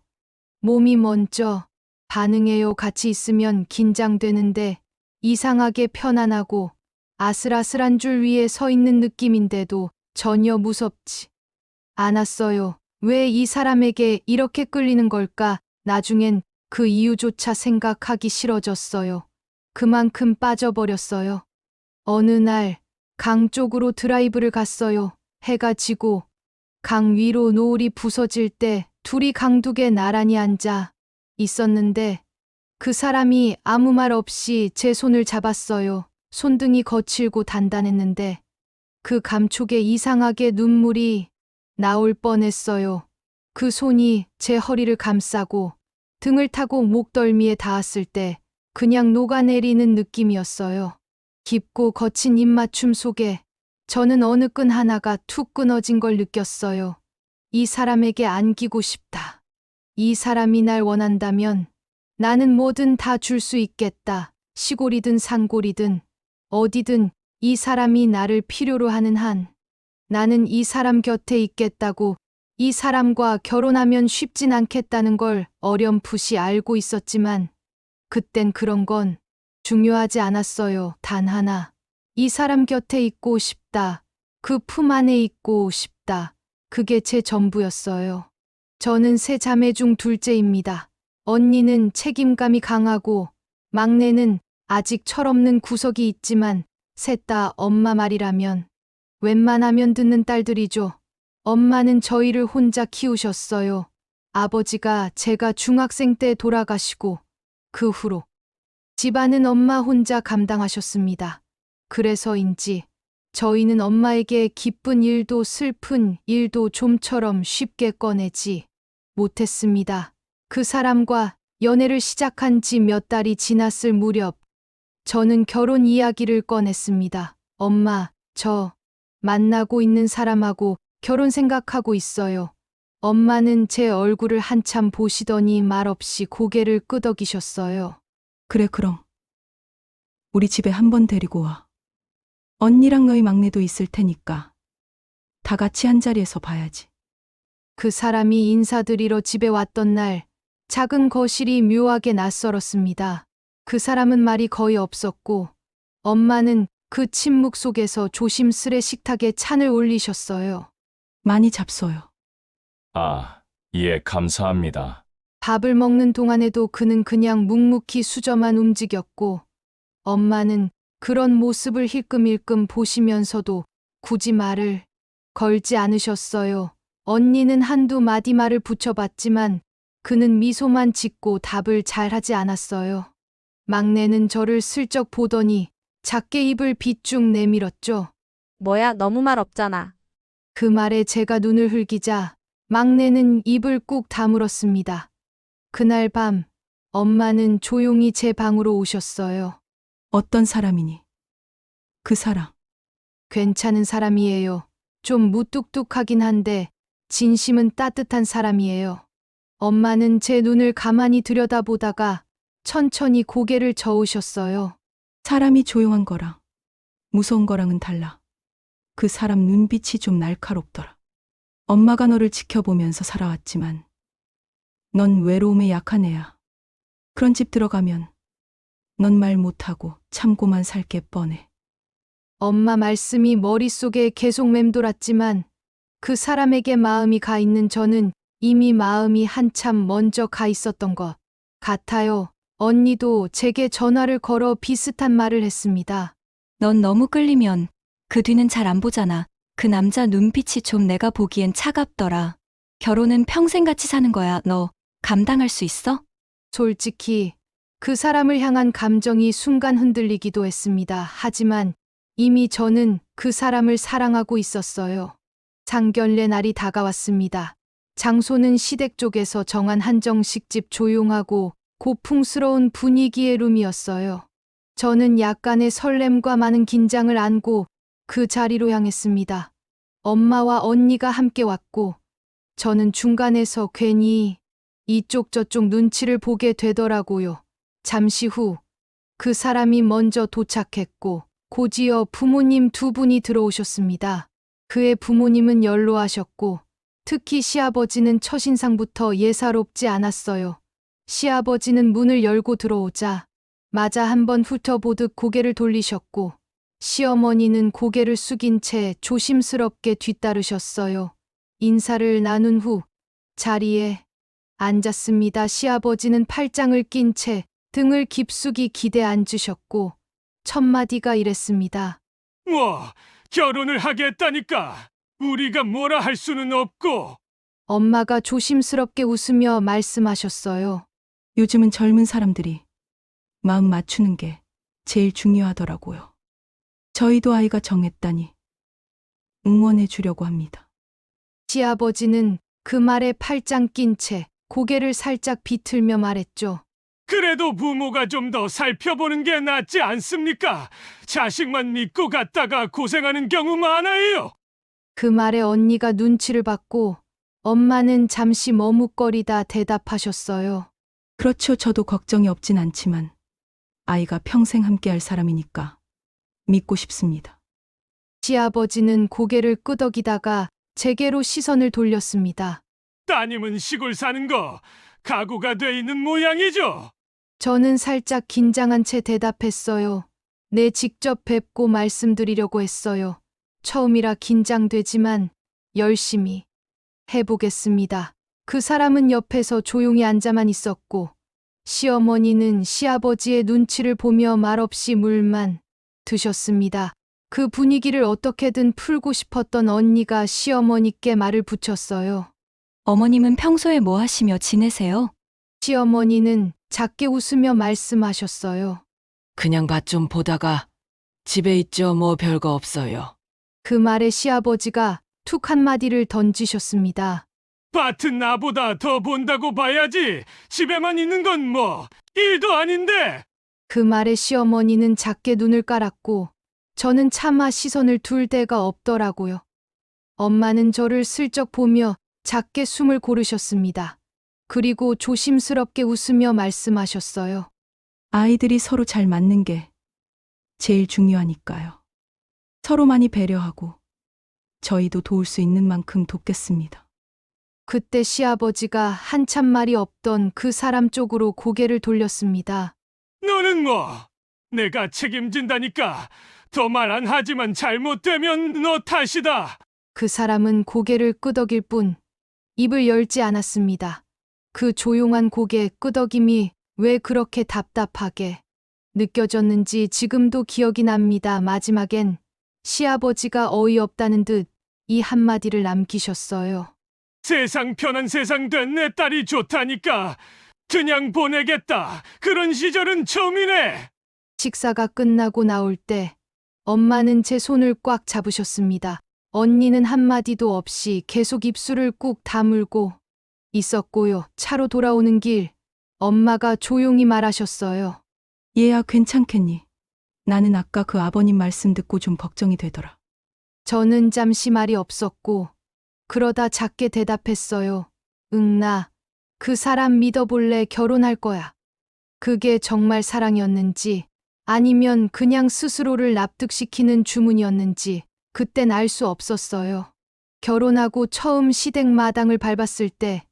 몸이 먼저 반응해요. 같이 있으면 긴장되는데 이상하게 편안하고 아슬아슬한 줄 위에 서 있는 느낌인데도 전혀 무섭지 않았어요. 왜 이 사람에게 이렇게 끌리는 걸까? 나중엔 그 이유조차 생각하기 싫어졌어요. 그만큼 빠져버렸어요. 어느 날 강 쪽으로 드라이브를 갔어요. 해가 지고 강 위로 노을이 부서질 때 둘이 강둑에 나란히 앉아 있었는데 그 사람이 아무 말 없이 제 손을 잡았어요. 손등이 거칠고 단단했는데 그 감촉에 이상하게 눈물이 나올 뻔했어요. 그 손이 제 허리를 감싸고 등을 타고 목덜미에 닿았을 때 그냥 녹아내리는 느낌이었어요. 깊고 거친 입맞춤 속에 저는 어느 끈 하나가 툭 끊어진 걸 느꼈어요. 이 사람에게 안기고 싶다. 이 사람이 날 원한다면 나는 뭐든 다 줄 수 있겠다. 시골이든 산골이든 어디든 이 사람이 나를 필요로 하는 한 나는 이 사람 곁에 있겠다고. 이 사람과 결혼하면 쉽진 않겠다는 걸 어렴풋이 알고 있었지만 그땐 그런 건 중요하지 않았어요. 단 하나. 이 사람 곁에 있고 싶다. 그 품 안에 있고 싶다. 그게 제 전부였어요. 저는 세 자매 중 둘째입니다. 언니는 책임감이 강하고 막내는 아직 철없는 구석이 있지만 셋 다 엄마 말이라면 웬만하면 듣는 딸들이죠. 엄마는 저희를 혼자 키우셨어요. 아버지가 제가 중학생 때 돌아가시고 그 후로 집안은 엄마 혼자 감당하셨습니다. 그래서인지 저희는 엄마에게 기쁜 일도 슬픈 일도 좀처럼 쉽게 꺼내지 못했습니다. 그 사람과 연애를 시작한 지 몇 달이 지났을 무렵 저는 결혼 이야기를 꺼냈습니다. 엄마, 저 만나고 있는 사람하고 결혼 생각하고 있어요. 엄마는 제 얼굴을 한참 보시더니 말없이 고개를 끄덕이셨어요. 그래, 그럼. 우리 집에 한번 데리고 와. 언니랑 너희 막내도 있을 테니까. 다 같이 한 자리에서 봐야지. 그 사람이 인사드리러 집에 왔던 날 작은 거실이 묘하게 낯설었습니다. 그 사람은 말이 거의 없었고 엄마는 그 침묵 속에서 조심스레 식탁에 찬을 올리셨어요. 많이 잡숴요. 아, 예, 감사합니다. 밥을 먹는 동안에도 그는 그냥 묵묵히 수저만 움직였고 엄마는 그런 모습을 힐끔힐끔 보시면서도 굳이 말을 걸지 않으셨어요. 언니는 한두 마디 말을 붙여봤지만 그는 미소만 짓고 답을 잘하지 않았어요. 막내는 저를 슬쩍 보더니 작게 입을 비쭉 내밀었죠. 뭐야, 너무 말 없잖아. 그 말에 제가 눈을 흘기자 막내는 입을 꾹 다물었습니다. 그날 밤 엄마는 조용히 제 방으로 오셨어요. 어떤 사람이니? 그 사람. 괜찮은 사람이에요. 좀 무뚝뚝하긴 한데 진심은 따뜻한 사람이에요. 엄마는 제 눈을 가만히 들여다보다가 천천히 고개를 저으셨어요. 사람이 조용한 거랑 무서운 거랑은 달라. 그 사람 눈빛이 좀 날카롭더라. 엄마가 너를 지켜보면서 살아왔지만 넌 외로움에 약한 애야. 그런 집 들어가면 넌 말 못하고 참고만 살게 뻔해. 엄마 말씀이 머릿속에 계속 맴돌았지만 그 사람에게 마음이 가 있는 저는 이미 마음이 한참 먼저 가 있었던 것 같아요. 언니도 제게 전화를 걸어 비슷한 말을 했습니다. 넌 너무 끌리면 그 뒤는 잘 안 보잖아. 그 남자 눈빛이 좀 내가 보기엔 차갑더라. 결혼은 평생 같이 사는 거야. 너 감당할 수 있어? 솔직히 그 사람을 향한 감정이 순간 흔들리기도 했습니다. 하지만 이미 저는 그 사람을 사랑하고 있었어요. 상견례 날이 다가왔습니다. 장소는 시댁 쪽에서 정한 한정식집 조용하고 고풍스러운 분위기의 룸이었어요. 저는 약간의 설렘과 많은 긴장을 안고 그 자리로 향했습니다. 엄마와 언니가 함께 왔고 저는 중간에서 괜히 이쪽 저쪽 눈치를 보게 되더라고요. 잠시 후 그 사람이 먼저 도착했고 곧이어 부모님 두 분이 들어오셨습니다. 그의 부모님은 연로하셨고 특히 시아버지는 첫인상부터 예사롭지 않았어요. 시아버지는 문을 열고 들어오자 마자 한번 훑어보듯 고개를 돌리셨고 시어머니는 고개를 숙인 채 조심스럽게 뒤따르셨어요. 인사를 나눈 후 자리에 앉았습니다. 시아버지는 팔짱을 낀 채 등을 깊숙이 기대 앉으셨고 첫마디가 이랬습니다. 뭐, 결혼을 하겠다니까. 우리가 뭐라 할 수는 없고. 엄마가 조심스럽게 웃으며 말씀하셨어요. 요즘은 젊은 사람들이 마음 맞추는 게 제일 중요하더라고요. 저희도 아이가 정했다니 응원해 주려고 합니다. 시아버지는 그 말에 팔짱 낀 채 고개를 살짝 비틀며 말했죠. 그래도 부모가 좀 더 살펴보는 게 낫지 않습니까? 자식만 믿고 갔다가 고생하는 경우 많아요. 그 말에 언니가 눈치를 받고 엄마는 잠시 머뭇거리다 대답하셨어요. 그렇죠. 저도 걱정이 없진 않지만 아이가 평생 함께할 사람이니까 믿고 싶습니다. 시아버지는 고개를 끄덕이다가 제게로 시선을 돌렸습니다. 따님은 시골 사는 거 각오가 돼 있는 모양이죠. 저는 살짝 긴장한 채 대답했어요. 네, 직접 뵙고 말씀드리려고 했어요. 처음이라 긴장되지만 열심히 해보겠습니다. 그 사람은 옆에서 조용히 앉아만 있었고 시어머니는 시아버지의 눈치를 보며 말없이 물만 드셨습니다. 그 분위기를 어떻게든 풀고 싶었던 언니가 시어머니께 말을 붙였어요. 어머님은 평소에 뭐 하시며 지내세요? 시어머니는 작게 웃으며 말씀하셨어요. 그냥 밭 좀 보다가 집에 있죠. 뭐 별거 없어요. 그 말에 시아버지가 툭 한마디를 던지셨습니다. 밭은 나보다 더 본다고 봐야지. 집에만 있는 건 뭐 일도 아닌데. 그 말에 시어머니는 작게 눈을 깔았고 저는 차마 시선을 둘 데가 없더라고요. 엄마는 저를 슬쩍 보며 작게 숨을 고르셨습니다. 그리고 조심스럽게 웃으며 말씀하셨어요. 아이들이 서로 잘 맞는 게 제일 중요하니까요. 서로 많이 배려하고 저희도 도울 수 있는 만큼 돕겠습니다. 그때 시아버지가 한참 말이 없던 그 사람 쪽으로 고개를 돌렸습니다. 너는 뭐 내가 책임진다니까. 더 말 안 하지만 잘못되면 너 탓이다. 그 사람은 고개를 끄덕일 뿐 입을 열지 않았습니다. 그 조용한 고개 끄덕임이 왜 그렇게 답답하게 느껴졌는지 지금도 기억이 납니다. 마지막엔 시아버지가 어이없다는 듯 이 한마디를 남기셨어요. 세상 편한 세상 된 내 딸이 좋다니까. 그냥 보내겠다. 그런 시절은 처음이네. 식사가 끝나고 나올 때 엄마는 제 손을 꽉 잡으셨습니다. 언니는 한마디도 없이 계속 입술을 꾹 다물고 있었고요. 차로 돌아오는 길 엄마가 조용히 말하셨어요. 얘야 괜찮겠니? 나는 아까 그 아버님 말씀 듣고 좀 걱정이 되더라. 저는 잠시 말이 없었고, 그러다 작게 대답했어요. 응, 나 그 사람 믿어볼래, 결혼할 거야. 그게 정말 사랑이었는지, 아니면 그냥 스스로를 납득시키는 주문이었는지, 그땐 알 수 없었어요. 결혼하고 처음 시댁 마당을 밟았을 때,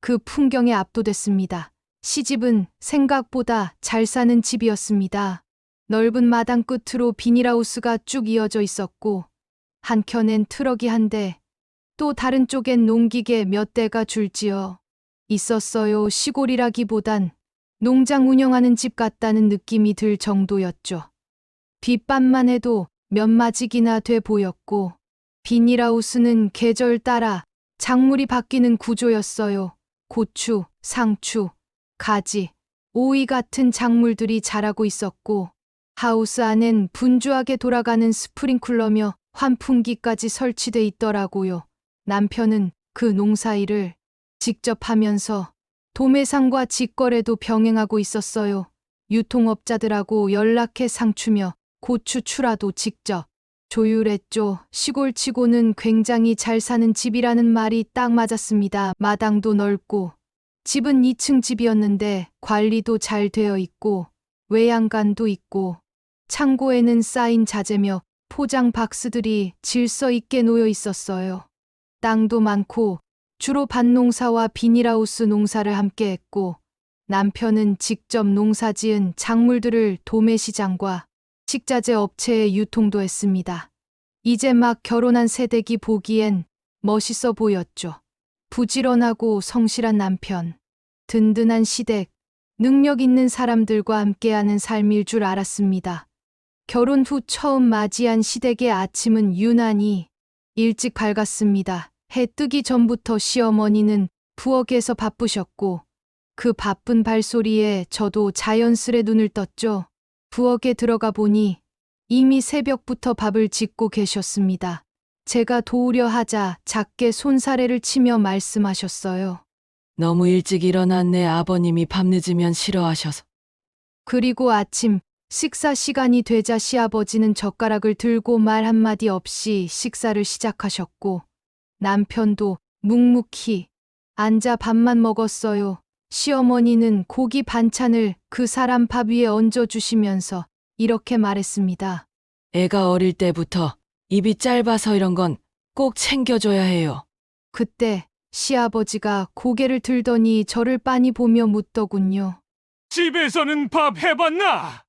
그 풍경에 압도됐습니다. 시집은 생각보다 잘 사는 집이었습니다. 넓은 마당 끝으로 비닐하우스가 쭉 이어져 있었고, 한켠엔 트럭이 한 대, 또 다른 쪽엔 농기계 몇 대가 줄지어 있었어요. 시골이라기보단 농장 운영하는 집 같다는 느낌이 들 정도였죠. 뒷밭만 해도 몇 마직이나 돼 보였고, 비닐하우스는 계절 따라 작물이 바뀌는 구조였어요. 고추, 상추, 가지, 오이 같은 작물들이 자라고 있었고, 하우스 안엔 분주하게 돌아가는 스프링클러며 환풍기까지 설치돼 있더라고요. 남편은 그 농사일을 직접 하면서 도매상과 직거래도 병행하고 있었어요. 유통업자들하고 연락해 상추며 고추 추라도 직접 조율했죠. 시골치고는 굉장히 잘 사는 집이라는 말이 딱 맞았습니다. 마당도 넓고, 집은 2층 집이었는데 관리도 잘 되어 있고, 외양간도 있고, 창고에는 쌓인 자재며 포장 박스들이 질서 있게 놓여 있었어요. 땅도 많고, 주로 밭농사와 비닐하우스 농사를 함께 했고, 남편은 직접 농사지은 작물들을 도매시장과 식자재 업체에 유통도 했습니다. 이제 막 결혼한 새댁이 보기엔 멋있어 보였죠. 부지런하고 성실한 남편, 든든한 시댁, 능력 있는 사람들과 함께하는 삶일 줄 알았습니다. 결혼 후 처음 맞이한 시댁의 아침은 유난히 일찍 밝았습니다. 해 뜨기 전부터 시어머니는 부엌에서 바쁘셨고, 그 바쁜 발소리에 저도 자연스레 눈을 떴죠. 부엌에 들어가 보니 이미 새벽부터 밥을 짓고 계셨습니다. 제가 도우려 하자 작게 손사래를 치며 말씀하셨어요. 너무 일찍 일어난 내 아버님이 밤늦으면 싫어하셔서. 그리고 아침 식사 시간이 되자 시아버지는 젓가락을 들고 말 한마디 없이 식사를 시작하셨고, 남편도 묵묵히 앉아 밥만 먹었어요. 시어머니는 고기 반찬을 그 사람 밥 위에 얹어주시면서 이렇게 말했습니다. 애가 어릴 때부터 입이 짧아서 이런 건 꼭 챙겨줘야 해요. 그때 시아버지가 고개를 들더니 저를 빤히 보며 묻더군요. 집에서는 밥 해봤나?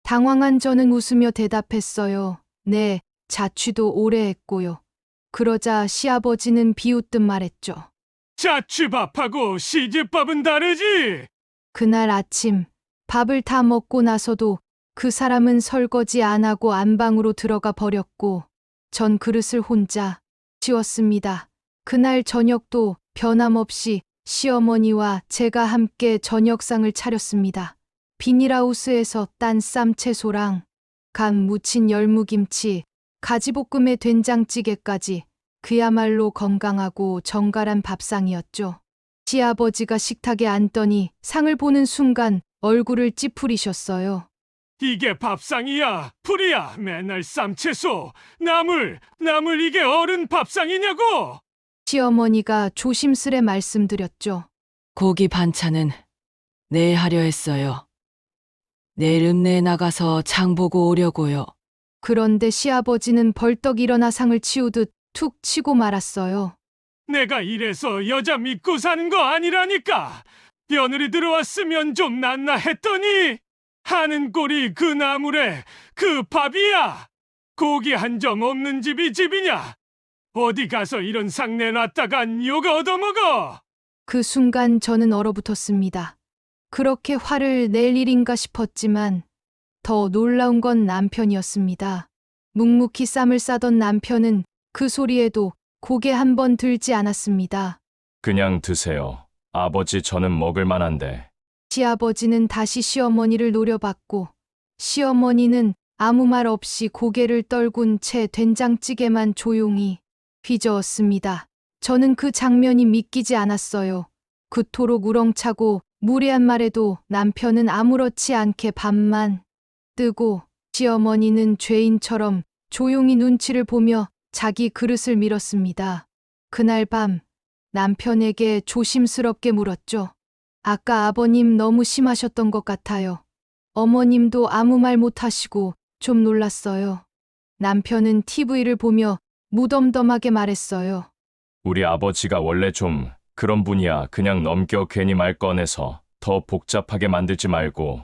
당황한 저는 웃으며 대답했어요. 네, 자취도 오래 했고요. 그러자 시아버지는 비웃듯 말했죠. 자취밥하고 시집밥은 다르지? 그날 아침 밥을 다 먹고 나서도 그 사람은 설거지 안 하고 안방으로 들어가 버렸고, 전 그릇을 혼자 치웠습니다. 그날 저녁도 변함없이 시어머니와 제가 함께 저녁상을 차렸습니다. 비닐하우스에서 딴 쌈 채소랑 간 무친 열무김치, 가지볶음에 된장찌개까지 그야말로 건강하고 정갈한 밥상이었죠. 시아버지가 식탁에 앉더니 상을 보는 순간 얼굴을 찌푸리셨어요. 이게 밥상이야, 풀이야, 맨날 쌈채소, 나물 이게 어른 밥상이냐고? 시어머니가 조심스레 말씀드렸죠. 고기 반찬은 내일 하려 했어요. 내일 읍내에 나가서 장 보고 오려고요. 그런데 시아버지는 벌떡 일어나 상을 치우듯 툭 치고 말았어요. 내가 이래서 여자 믿고 사는 거 아니라니까. 며느리 들어왔으면 좀 낫나 했더니 하는 꼴이 그 나물에 그 밥이야. 고기 한 점 없는 집이 집이냐? 어디 가서 이런 상 내놨다간 욕 얻어먹어. 그 순간 저는 얼어붙었습니다. 그렇게 화를 낼 일인가 싶었지만 더 놀라운 건 남편이었습니다. 묵묵히 쌈을 싸던 남편은 그 소리에도 고개 한 번 들지 않았습니다. 그냥 드세요. 아버지 저는 먹을 만한데. 시아버지는 다시 시어머니를 노려봤고, 시어머니는 아무 말 없이 고개를 떨군 채 된장찌개만 조용히 휘저었습니다. 저는 그 장면이 믿기지 않았어요. 그토록 우렁차고 무례한 말에도 남편은 아무렇지 않게 밥만 뜨고 시어머니는 죄인처럼 조용히 눈치를 보며 자기 그릇을 밀었습니다. 그날 밤 남편에게 조심스럽게 물었죠. 아까 아버님 너무 심하셨던 것 같아요. 어머님도 아무 말 못하시고 좀 놀랐어요. 남편은 TV를 보며 무덤덤하게 말했어요. 우리 아버지가 원래 좀 그런 분이야. 그냥 넘겨. 괜히 말 꺼내서 더 복잡하게 만들지 말고.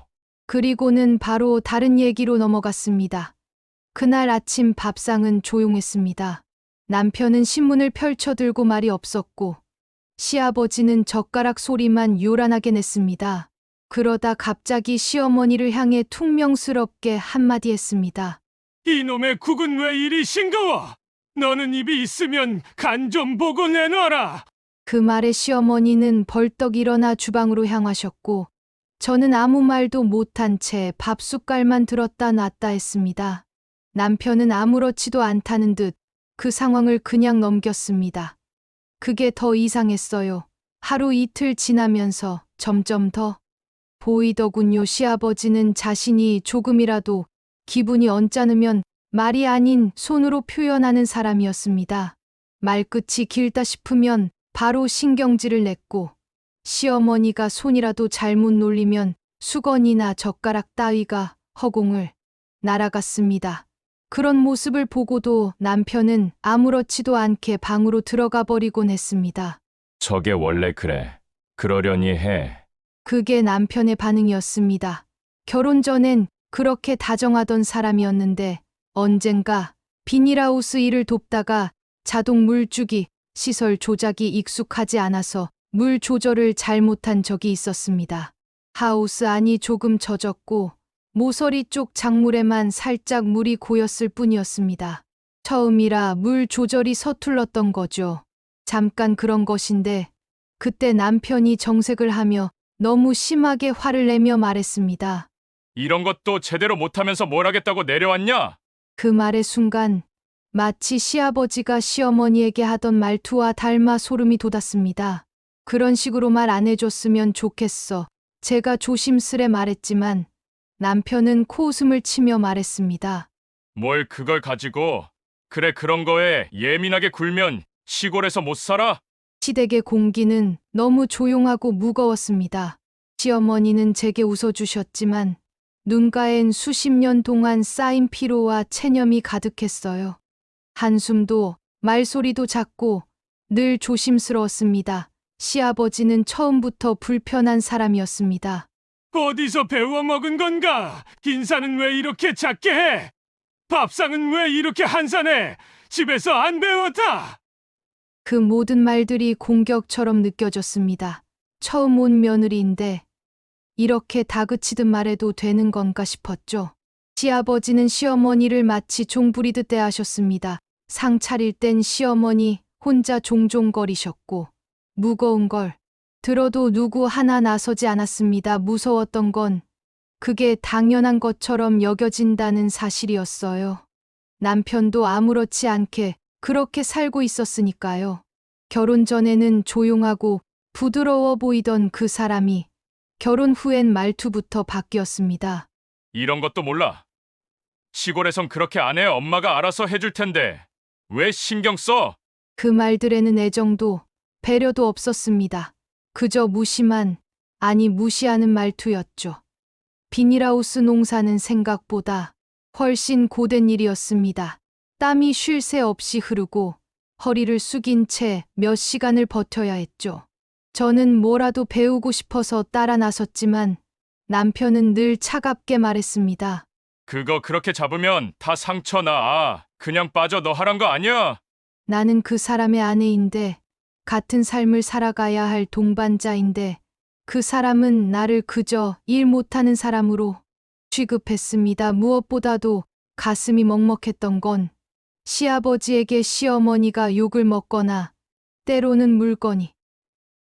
그리고는 바로 다른 얘기로 넘어갔습니다. 그날 아침 밥상은 조용했습니다. 남편은 신문을 펼쳐들고 말이 없었고, 시아버지는 젓가락 소리만 요란하게 냈습니다. 그러다 갑자기 시어머니를 향해 퉁명스럽게 한마디 했습니다. 이놈의 국은 왜 이리 싱거워? 너는 입이 있으면 간 좀 보고 내놔라. 그 말에 시어머니는 벌떡 일어나 주방으로 향하셨고, 저는 아무 말도 못한 채 밥숟갈만 들었다 놨다 했습니다. 남편은 아무렇지도 않다는 듯 그 상황을 그냥 넘겼습니다. 그게 더 이상했어요. 하루 이틀 지나면서 점점 더 보이더군요. 시아버지는 자신이 조금이라도 기분이 언짢으면 말이 아닌 손으로 표현하는 사람이었습니다. 말끝이 길다 싶으면 바로 신경질을 냈고, 시어머니가 손이라도 잘못 놀리면 수건이나 젓가락 따위가 허공을 날아갔습니다. 그런 모습을 보고도 남편은 아무렇지도 않게 방으로 들어가 버리곤 했습니다. 저게 원래 그래. 그러려니 해. 그게 남편의 반응이었습니다. 결혼 전엔 그렇게 다정하던 사람이었는데 언젠가 비닐하우스 일을 돕다가 자동 물주기, 시설 조작이 익숙하지 않아서 물 조절을 잘못한 적이 있었습니다. 하우스 안이 조금 젖었고 모서리 쪽 작물에만 살짝 물이 고였을 뿐이었습니다. 처음이라 물 조절이 서툴렀던 거죠. 잠깐 그런 것인데 그때 남편이 정색을 하며 너무 심하게 화를 내며 말했습니다. 이런 것도 제대로 못하면서 뭘 하겠다고 내려왔냐? 그 말의 순간 마치 시아버지가 시어머니에게 하던 말투와 닮아 소름이 돋았습니다. 그런 식으로 말 안 해줬으면 좋겠어. 제가 조심스레 말했지만 남편은 코웃음을 치며 말했습니다. 뭘 그걸 가지고. 그래, 그런 거에 예민하게 굴면 시골에서 못 살아? 시댁의 공기는 너무 조용하고 무거웠습니다. 시어머니는 제게 웃어주셨지만 눈가엔 수십 년 동안 쌓인 피로와 체념이 가득했어요. 한숨도 말소리도 작고 늘 조심스러웠습니다. 시아버지는 처음부터 불편한 사람이었습니다. 어디서 배워 먹은 건가? 인사는 왜 이렇게 작게 해? 밥상은 왜 이렇게 한산해? 집에서 안 배웠다. 그 모든 말들이 공격처럼 느껴졌습니다. 처음 온 며느리인데 이렇게 다그치듯 말해도 되는 건가 싶었죠. 시아버지는 시어머니를 마치 종 부리듯 대하셨습니다. 상 차릴 땐 시어머니 혼자 종종거리셨고 무거운 걸 들어도 누구 하나 나서지 않았습니다. 무서웠던 건 그게 당연한 것처럼 여겨진다는 사실이었어요. 남편도 아무렇지 않게 그렇게 살고 있었으니까요. 결혼 전에는 조용하고 부드러워 보이던 그 사람이 결혼 후엔 말투부터 바뀌었습니다. 이런 것도 몰라. 시골에선 그렇게 안 해. 엄마가 알아서 해줄 텐데. 왜 신경 써? 그 말들에는 애정도 배려도 없었습니다. 그저 무심한, 아니 무시하는 말투였죠. 비닐하우스 농사는 생각보다 훨씬 고된 일이었습니다. 땀이 쉴 새 없이 흐르고 허리를 숙인 채 몇 시간을 버텨야 했죠. 저는 뭐라도 배우고 싶어서 따라 나섰지만 남편은 늘 차갑게 말했습니다. 그거 그렇게 잡으면 다 상처 나. 그냥 빠져. 너 하란 거 아니야? 나는 그 사람의 아내인데 같은 삶을 살아가야 할 동반자인데 그 사람은 나를 그저 일 못하는 사람으로 취급했습니다. 무엇보다도 가슴이 먹먹했던 건 시아버지에게 시어머니가 욕을 먹거나 때로는 물건이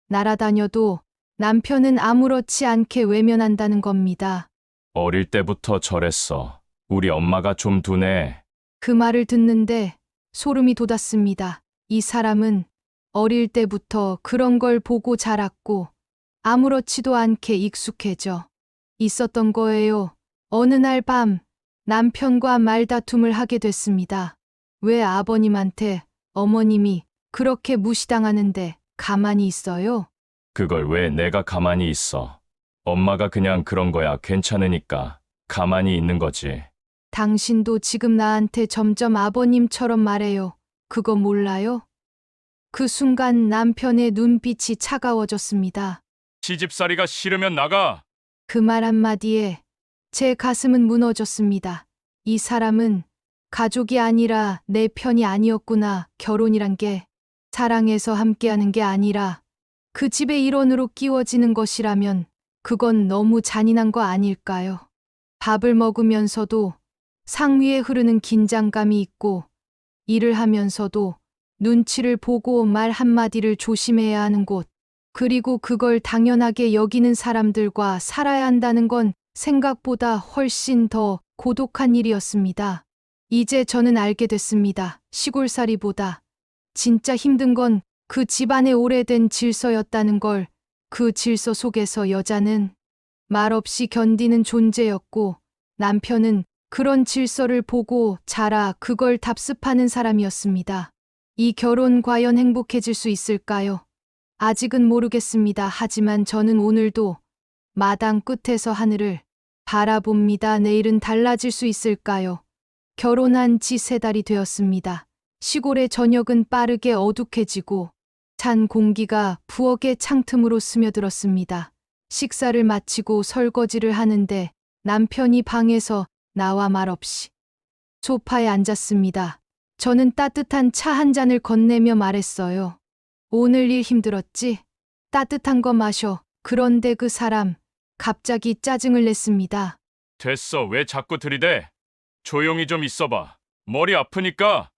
날아다녀도 남편은 아무렇지 않게 외면한다는 겁니다. 어릴 때부터 저랬어. 우리 엄마가 좀 둔해. 그 말을 듣는데 소름이 돋았습니다. 이 사람은 어릴 때부터 그런 걸 보고 자랐고 아무렇지도 않게 익숙해져 있었던 거예요. 어느 날 밤 남편과 말다툼을 하게 됐습니다. 왜 아버님한테 어머님이 그렇게 무시당하는데 가만히 있어요? 그걸 왜 내가 가만히 있어? 엄마가 그냥 그런 거야. 괜찮으니까 가만히 있는 거지. 당신도 지금 나한테 점점 아버님처럼 말해요. 그거 몰라요? 그 순간 남편의 눈빛이 차가워졌습니다. 시집살이가 싫으면 나가. 그 말 한마디에 제 가슴은 무너졌습니다. 이 사람은 가족이 아니라 내 편이 아니었구나. 결혼이란 게 사랑해서 함께하는 게 아니라 그 집의 일원으로 끼워지는 것이라면 그건 너무 잔인한 거 아닐까요? 밥을 먹으면서도 상위에 흐르는 긴장감이 있고 일을 하면서도 눈치를 보고 말 한마디를 조심해야 하는 곳, 그리고 그걸 당연하게 여기는 사람들과 살아야 한다는 건 생각보다 훨씬 더 고독한 일이었습니다. 이제 저는 알게 됐습니다. 시골살이보다 진짜 힘든 건 그 집안의 오래된 질서였다는 걸. 그 질서 속에서 여자는 말없이 견디는 존재였고 남편은 그런 질서를 보고 자라 그걸 답습하는 사람이었습니다. 이 결혼 과연 행복해질 수 있을까요? 아직은 모르겠습니다. 하지만 저는 오늘도 마당 끝에서 하늘을 바라봅니다. 내일은 달라질 수 있을까요? 결혼한 지 3달이 되었습니다. 시골의 저녁은 빠르게 어둑해지고 찬 공기가 부엌의 창틈으로 스며들었습니다. 식사를 마치고 설거지를 하는데 남편이 방에서 나와 말없이 소파에 앉았습니다. 저는 따뜻한 차 한 잔을 건네며 말했어요. 오늘 일 힘들었지? 따뜻한 거 마셔. 그런데 그 사람 갑자기 짜증을 냈습니다. 됐어. 왜 자꾸 들이대? 조용히 좀 있어봐. 머리 아프니까.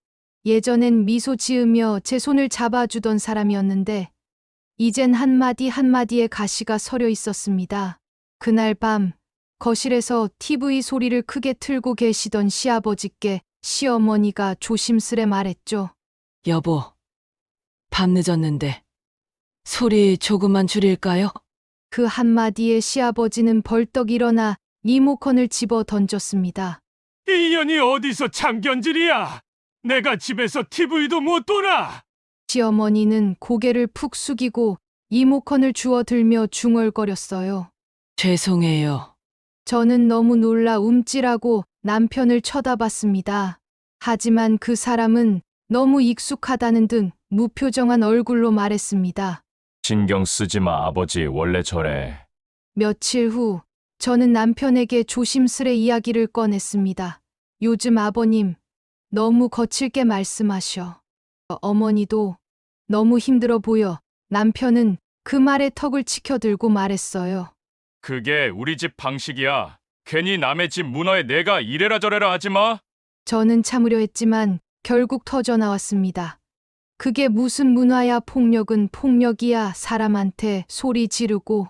예전엔 미소 지으며 제 손을 잡아주던 사람이었는데 이젠 한마디 한마디에 가시가 서려 있었습니다. 그날 밤 거실에서 TV 소리를 크게 틀고 계시던 시아버지께 시어머니가 조심스레 말했죠. 여보, 밤 늦었는데 소리 조금만 줄일까요? 그 한마디에 시아버지는 벌떡 일어나 리모컨을 집어 던졌습니다. 이 년이 어디서 참견질이야? 내가 집에서 TV도 못 보나? 시어머니는 고개를 푹 숙이고 리모컨을 주워 들며 중얼거렸어요. 죄송해요. 저는 너무 놀라 움찔하고 남편을 쳐다봤습니다. 하지만 그 사람은 너무 익숙하다는 등 무표정한 얼굴로 말했습니다. 신경 쓰지 마. 아버지 원래 저래. 며칠 후 저는 남편에게 조심스레 이야기를 꺼냈습니다. 요즘 아버님 너무 거칠게 말씀하셔. 어머니도 너무 힘들어 보여. 남편은 그 말에 턱을 치켜들고 말했어요. 그게 우리 집 방식이야. 괜히 남의 집 문화에 내가 이래라 저래라 하지 마. 저는 참으려 했지만 결국 터져 나왔습니다. 그게 무슨 문화야? 폭력은 폭력이야. 사람한테 소리 지르고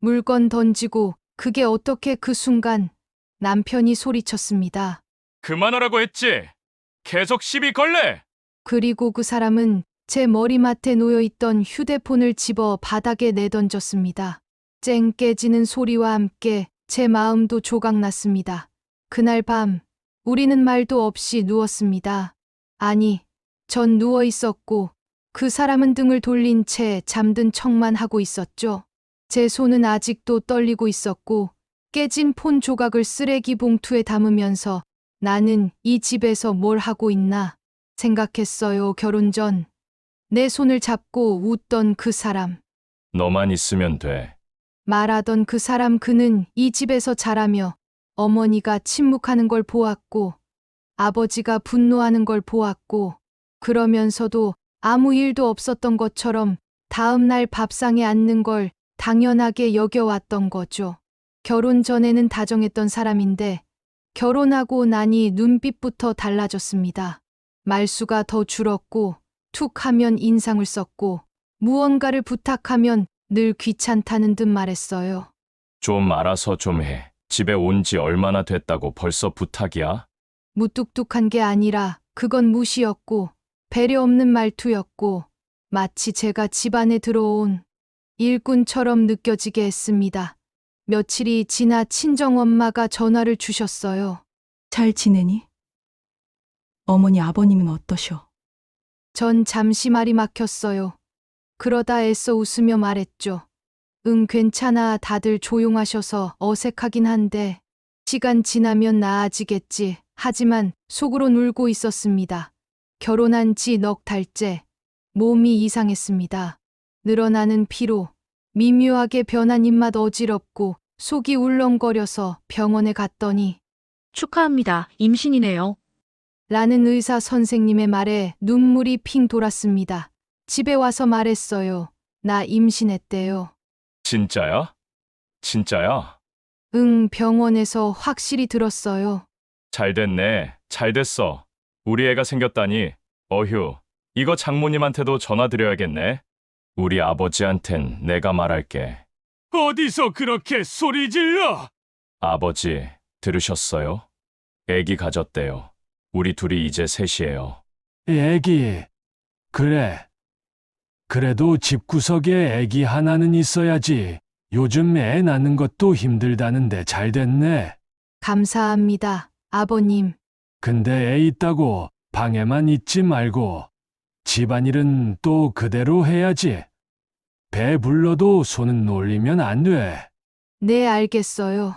물건 던지고. 그게 어떻게? 그 순간 남편이 소리쳤습니다. 그만하라고 했지. 계속 시비 걸래. 그리고 그 사람은 제 머리맡에 놓여있던 휴대폰을 집어 바닥에 내던졌습니다. 쨍 깨지는 소리와 함께 제 마음도 조각났습니다. 그날 밤 우리는 말도 없이 누웠습니다. 아니, 전 누워 있었고 그 사람은 등을 돌린 채 잠든 척만 하고 있었죠. 제 손은 아직도 떨리고 있었고 깨진 폰 조각을 쓰레기 봉투에 담으면서 나는 이 집에서 뭘 하고 있나 생각했어요. 결혼 전 내 손을 잡고 웃던 그 사람, 너만 있으면 돼. 말하던 그 사람, 그는 이 집에서 자라며 어머니가 침묵하는 걸 보았고 아버지가 분노하는 걸 보았고 그러면서도 아무 일도 없었던 것처럼 다음 날 밥상에 앉는 걸 당연하게 여겨왔던 거죠. 결혼 전에는 다정했던 사람인데 결혼하고 나니 눈빛부터 달라졌습니다. 말수가 더 줄었고 툭 하면 인상을 썼고 무언가를 부탁하면 늘 귀찮다는 듯 말했어요. 좀 알아서 좀 해. 집에 온 지 얼마나 됐다고 벌써 부탁이야? 무뚝뚝한 게 아니라 그건 무시였고 배려 없는 말투였고 마치 제가 집안에 들어온 일꾼처럼 느껴지게 했습니다. 며칠이 지나 친정엄마가 전화를 주셨어요. 잘 지내니? 어머니 아버님은 어떠셔? 전 잠시 말이 막혔어요. 그러다 애써 웃으며 말했죠. 응, 괜찮아. 다들 조용하셔서 어색하긴 한데 시간 지나면 나아지겠지. 하지만 속으론 울고 있었습니다. 결혼한 지 넉 달째 몸이 이상했습니다. 늘어나는 피로, 미묘하게 변한 입맛 어지럽고 속이 울렁거려서 병원에 갔더니 축하합니다. 임신이네요. 라는 의사 선생님의 말에 눈물이 핑 돌았습니다. 집에 와서 말했어요. 나 임신했대요. 진짜야? 진짜야? 응, 병원에서 확실히 들었어요. 잘 됐네. 잘 됐어. 우리 애가 생겼다니. 어휴, 이거 장모님한테도 전화드려야겠네. 우리 아버지한텐 내가 말할게. 어디서 그렇게 소리 질러? 아버지, 들으셨어요? 애기 가졌대요. 우리 둘이 이제 셋이에요. 애기. 그래. 그래도 집구석에 애기 하나는 있어야지. 요즘 애 낳는 것도 힘들다는데 잘 됐네. 감사합니다, 아버님. 근데 애 있다고 방에만 있지 말고 집안일은 또 그대로 해야지. 배 불러도 손은 놀리면 안 돼. 네, 알겠어요.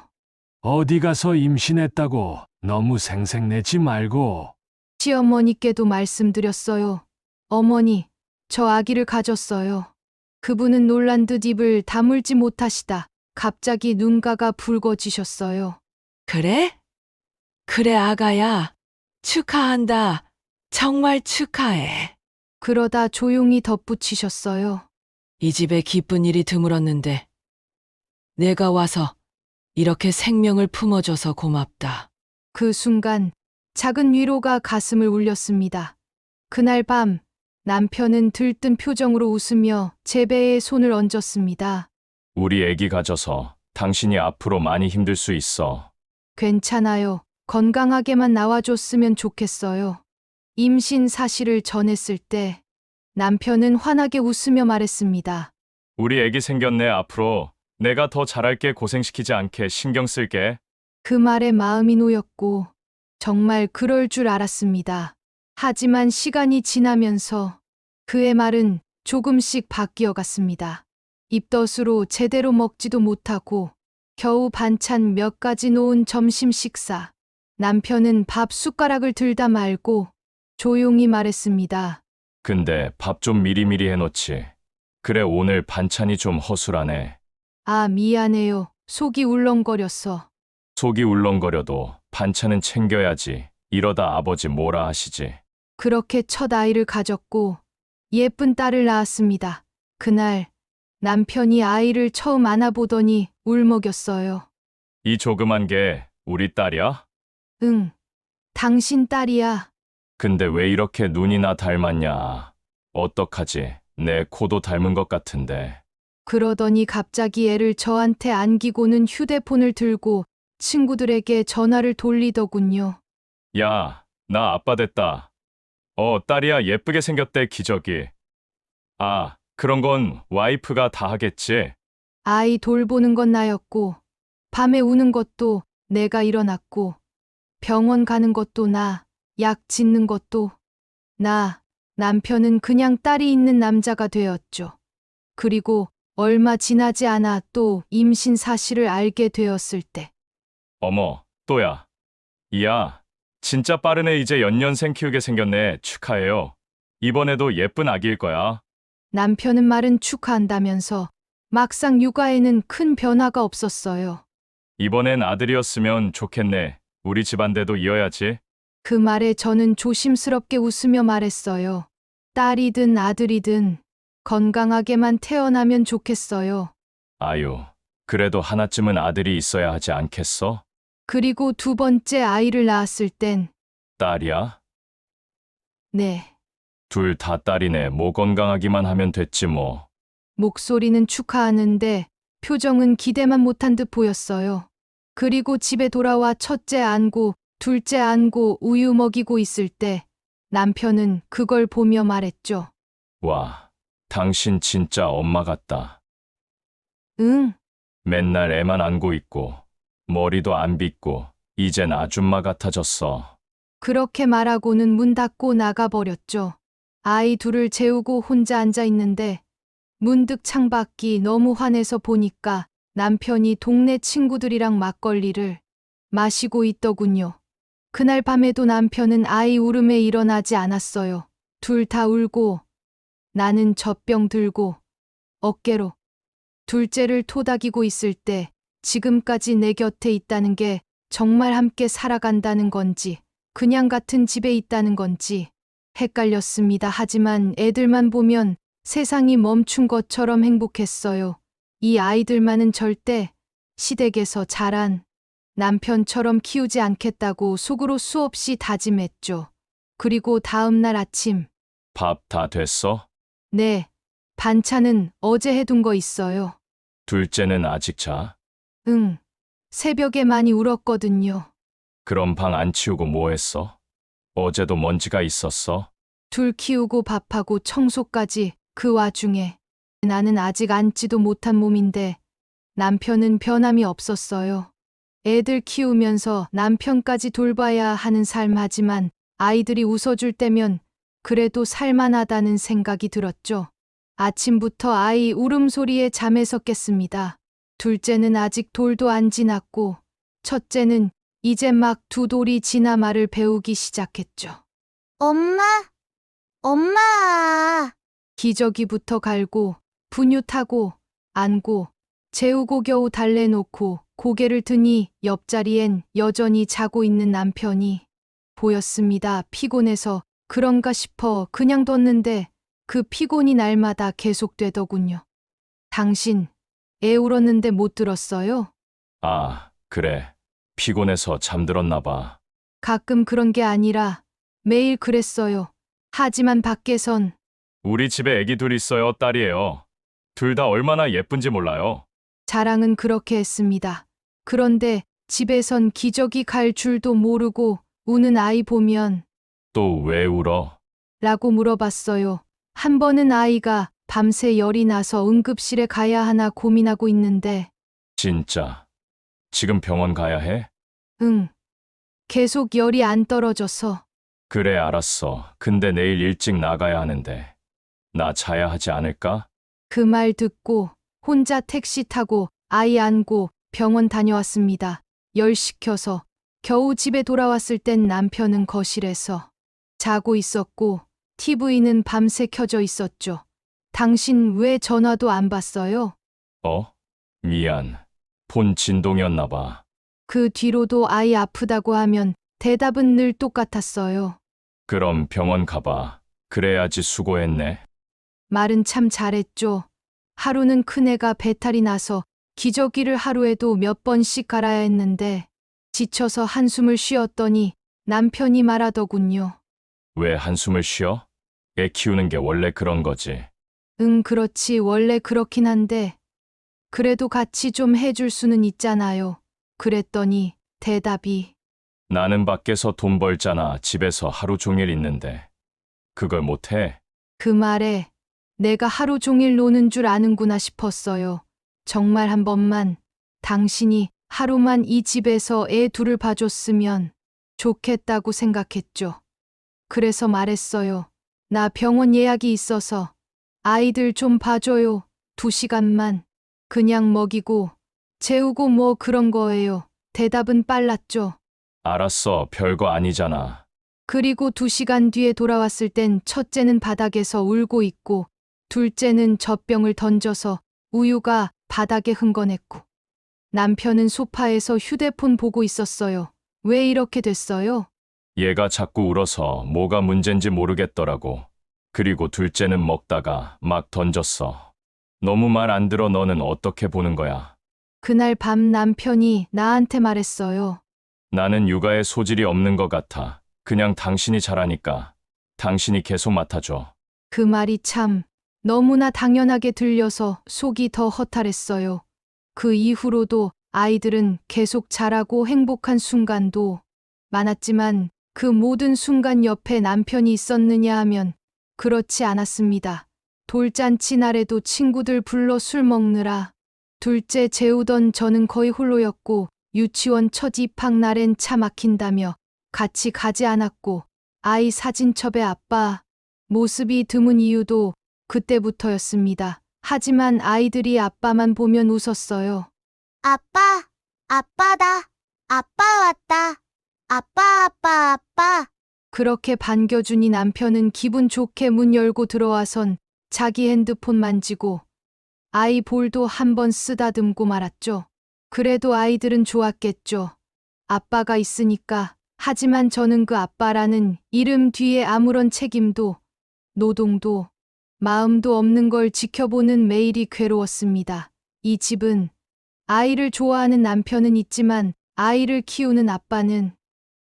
어디 가서 임신했다고 너무 생색내지 말고. 시어머니께도 말씀드렸어요. 어머니, 저 아기를 가졌어요. 그분은 놀란 듯 입을 다물지 못하시다 갑자기 눈가가 붉어지셨어요. 그래? 그래, 아가야. 축하한다. 정말 축하해. 그러다 조용히 덧붙이셨어요. 이 집에 기쁜 일이 드물었는데 내가 와서 이렇게 생명을 품어줘서 고맙다. 그 순간 작은 위로가 가슴을 울렸습니다. 그날 밤 남편은 들뜬 표정으로 웃으며 제 배에 손을 얹었습니다. 우리 애기 가져서 당신이 앞으로 많이 힘들 수 있어. 괜찮아요. 건강하게만 나와줬으면 좋겠어요. 임신 사실을 전했을 때 남편은 환하게 웃으며 말했습니다. 우리 애기 생겼네. 앞으로 내가 더 잘할게. 고생시키지 않게 신경 쓸게. 그 말에 마음이 놓였고 정말 그럴 줄 알았습니다. 하지만 시간이 지나면서 그의 말은 조금씩 바뀌어 갔습니다. 입덧으로 제대로 먹지도 못하고 겨우 반찬 몇 가지 놓은 점심 식사. 남편은 밥 숟가락을 들다 말고 조용히 말했습니다. 근데 밥 좀 미리미리 해놓지. 그래, 오늘 반찬이 좀 허술하네. 아, 미안해요. 속이 울렁거렸어. 속이 울렁거려도 반찬은 챙겨야지. 이러다 아버지 뭐라 하시지. 그렇게 첫 아이를 가졌고 예쁜 딸을 낳았습니다. 그날 남편이 아이를 처음 안아보더니 울먹였어요. 이 조그만 게 우리 딸이야? 응, 당신 딸이야. 근데 왜 이렇게 눈이나 닮았냐? 어떡하지? 내 코도 닮은 것 같은데. 그러더니 갑자기 애를 저한테 안기고는 휴대폰을 들고 친구들에게 전화를 돌리더군요. 야, 나 아빠 됐다. 딸이야. 예쁘게 생겼대. 기저귀. 아, 그런 건 와이프가 다 하겠지. 아이 돌보는 건 나였고 밤에 우는 것도 내가 일어났고 병원 가는 것도 나, 약 짓는 것도 나. 남편은 그냥 딸이 있는 남자가 되었죠. 그리고 얼마 지나지 않아 또 임신 사실을 알게 되었을 때 어머, 또야. 이야, 진짜 빠르네. 이제 연년생 키우게 생겼네. 축하해요. 이번에도 예쁜 아기일 거야. 남편은 말은 축하한다면서 막상 육아에는 큰 변화가 없었어요. 이번엔 아들이었으면 좋겠네. 우리 집안대도 이어야지. 그 말에 저는 조심스럽게 웃으며 말했어요. 딸이든 아들이든 건강하게만 태어나면 좋겠어요. 아유, 그래도 하나쯤은 아들이 있어야 하지 않겠어? 그리고 두 번째 아이를 낳았을 땐 딸이야? 네, 둘 다 딸이네. 뭐 건강하기만 하면 됐지 뭐. 목소리는 축하하는데 표정은 기대만 못한 듯 보였어요. 그리고 집에 돌아와 첫째 안고 둘째 안고 우유 먹이고 있을 때 남편은 그걸 보며 말했죠. 와, 당신 진짜 엄마 같다. 응, 맨날 애만 안고 있고 머리도 안 빗고 이젠 아줌마 같아졌어. 그렇게 말하고는 문 닫고 나가버렸죠. 아이 둘을 재우고 혼자 앉아 있는데 문득 창밖이 너무 환해서 보니까 남편이 동네 친구들이랑 막걸리를 마시고 있더군요. 그날 밤에도 남편은 아이 울음에 일어나지 않았어요. 둘 다 울고 나는 젖병 들고 어깨로 둘째를 토닥이고 있을 때 지금까지 내 곁에 있다는 게 정말 함께 살아간다는 건지 그냥 같은 집에 있다는 건지 헷갈렸습니다. 하지만 애들만 보면 세상이 멈춘 것처럼 행복했어요. 이 아이들만은 절대 시댁에서 자란 남편처럼 키우지 않겠다고 속으로 수없이 다짐했죠. 그리고 다음 날 아침, 밥 다 됐어? 네, 반찬은 어제 해둔 거 있어요. 둘째는 아직 자? 응, 새벽에 많이 울었거든요. 그럼 방 안 치우고 뭐 했어? 어제도 먼지가 있었어? 둘 키우고 밥하고 청소까지 그 와중에 나는 아직 앉지도 못한 몸인데 남편은 변함이 없었어요. 애들 키우면서 남편까지 돌봐야 하는 삶 하지만 아이들이 웃어줄 때면 그래도 살만하다는 생각이 들었죠. 아침부터 아이 울음소리에 잠에서 깼습니다. 둘째는 아직 돌도 안 지났고 첫째는 이제 막 두 돌이 지나 말을 배우기 시작했죠. 엄마, 엄마. 기저귀부터 갈고 분유타고 안고 재우고 겨우 달래놓고 고개를 드니 옆자리엔 여전히 자고 있는 남편이 보였습니다. 피곤해서 그런가 싶어 그냥 뒀는데 그 피곤이 날마다 계속되더군요. 당신 애 울었는데 못 들었어요? 아, 그래. 피곤해서 잠들었나 봐. 가끔 그런 게 아니라 매일 그랬어요. 하지만 밖에선 우리 집에 애기 둘 있어요, 딸이에요. 둘 다 얼마나 예쁜지 몰라요. 자랑은 그렇게 했습니다. 그런데 집에선 기저귀 갈 줄도 모르고 우는 아이 보면 또 왜 울어? 라고 물어봤어요. 한 번은 아이가 밤새 열이 나서 응급실에 가야 하나 고민하고 있는데 진짜. 지금 병원 가야 해? 응. 계속 열이 안 떨어져서 그래, 알았어. 근데 내일 일찍 나가야 하는데. 나 자야 하지 않을까? 그 말 듣고 혼자 택시 타고 아이 안고 병원 다녀왔습니다. 열 식혀서 겨우 집에 돌아왔을 땐 남편은 거실에서 자고 있었고 TV는 밤새 켜져 있었죠. 당신 왜 전화도 안 받어요? 미안. 폰 진동이었나 봐. 그 뒤로도 아이 아프다고 하면 대답은 늘 똑같았어요. 그럼 병원 가봐. 그래야지 수고했네. 말은 참 잘했죠. 하루는 큰애가 배탈이 나서 기저귀를 하루에도 몇 번씩 갈아야 했는데 지쳐서 한숨을 쉬었더니 남편이 말하더군요. 왜 한숨을 쉬어? 애 키우는 게 원래 그런 거지. 응, 그렇지. 원래 그렇긴 한데 그래도 같이 좀 해줄 수는 있잖아요. 그랬더니 대답이 나는 밖에서 돈 벌잖아. 집에서 하루 종일 있는데. 그걸 못해? 그 말에 내가 하루 종일 노는 줄 아는구나 싶었어요. 정말 한 번만 당신이 하루만 이 집에서 애 둘을 봐줬으면 좋겠다고 생각했죠. 그래서 말했어요. 나 병원 예약이 있어서 아이들 좀 봐줘요. 2시간만. 그냥 먹이고 재우고 뭐 그런 거예요. 대답은 빨랐죠. 알았어. 별거 아니잖아. 그리고 2시간 뒤에 돌아왔을 땐 첫째는 바닥에서 울고 있고 둘째는 젖병을 던져서 우유가 바닥에 흥건했고 남편은 소파에서 휴대폰 보고 있었어요. 왜 이렇게 됐어요? 얘가 자꾸 울어서 뭐가 문제인지 모르겠더라고. 그리고 둘째는 먹다가 막 던졌어. 너무 말 안 들어. 너는 어떻게 보는 거야? 그날 밤 남편이 나한테 말했어요. 나는 육아에 소질이 없는 것 같아. 그냥 당신이 잘하니까. 당신이 계속 맡아줘. 그 말이 참 너무나 당연하게 들려서 속이 더 허탈했어요. 그 이후로도 아이들은 계속 자라고 행복한 순간도 많았지만 그 모든 순간 옆에 남편이 있었느냐 하면 그렇지 않았습니다. 돌잔치 날에도 친구들 불러 술 먹느라 둘째 재우던 저는 거의 홀로였고 유치원 첫 입학 날엔 차 막힌다며 같이 가지 않았고 아이 사진첩에 아빠 모습이 드문 이유도 그때부터였습니다. 하지만 아이들이 아빠만 보면 웃었어요. 아빠, 아빠다. 아빠 왔다. 아빠, 아빠, 아빠. 그렇게 반겨주니 남편은 기분 좋게 문 열고 들어와선 자기 핸드폰 만지고 아이 볼도 한번 쓰다듬고 말았죠. 그래도 아이들은 좋았겠죠. 아빠가 있으니까. 하지만 저는 그 아빠라는 이름 뒤에 아무런 책임도, 노동도, 마음도 없는 걸 지켜보는 매일이 괴로웠습니다. 이 집은 아이를 좋아하는 남편은 있지만 아이를 키우는 아빠는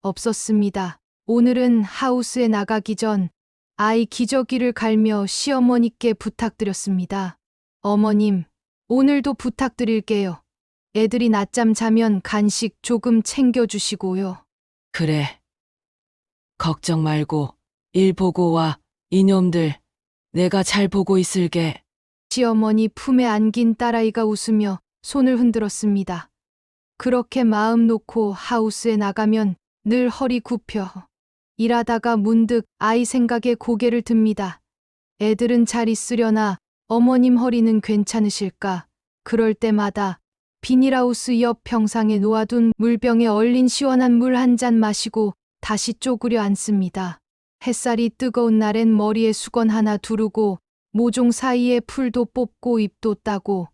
없었습니다. 오늘은 하우스에 나가기 전 아이 기저귀를 갈며 시어머니께 부탁드렸습니다. 어머님, 오늘도 부탁드릴게요. 애들이 낮잠 자면 간식 조금 챙겨주시고요. 그래. 걱정 말고 일 보고 와. 이놈들 내가 잘 보고 있을게. 시어머니 품에 안긴 딸아이가 웃으며 손을 흔들었습니다. 그렇게 마음 놓고 하우스에 나가면 늘 허리 굽혀. 일하다가 문득 아이 생각에 고개를 듭니다. 애들은 잘 있으려나 어머님 허리는 괜찮으실까? 그럴 때마다 비닐하우스 옆 평상에 놓아둔 물병에 얼린 시원한 물 한 잔 마시고 다시 쪼그려 앉습니다. 햇살이 뜨거운 날엔 머리에 수건 하나 두르고 모종 사이에 풀도 뽑고 잎도 따고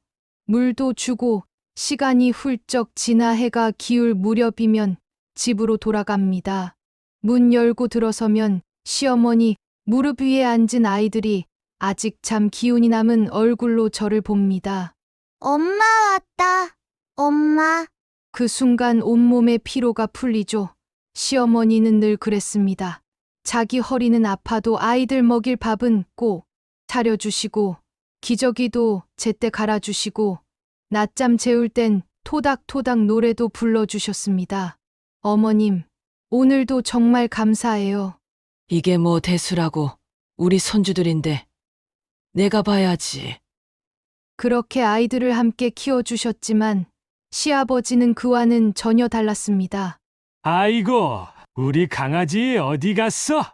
물도 주고 시간이 훌쩍 지나 해가 기울 무렵이면 집으로 돌아갑니다. 문 열고 들어서면 시어머니 무릎 위에 앉은 아이들이 아직 잠 기운이 남은 얼굴로 저를 봅니다. 엄마 왔다. 엄마. 그 순간 온몸의 피로가 풀리죠. 시어머니는 늘 그랬습니다. 자기 허리는 아파도 아이들 먹일 밥은 꼭 차려주시고 기저귀도 제때 갈아주시고 낮잠 재울 땐 토닥토닥 노래도 불러주셨습니다. 어머님, 오늘도 정말 감사해요. 이게 뭐 대수라고. 우리 손주들인데 내가 봐야지. 그렇게 아이들을 함께 키워주셨지만 시아버지는 그와는 전혀 달랐습니다. 아이고, 우리 강아지 어디 갔어?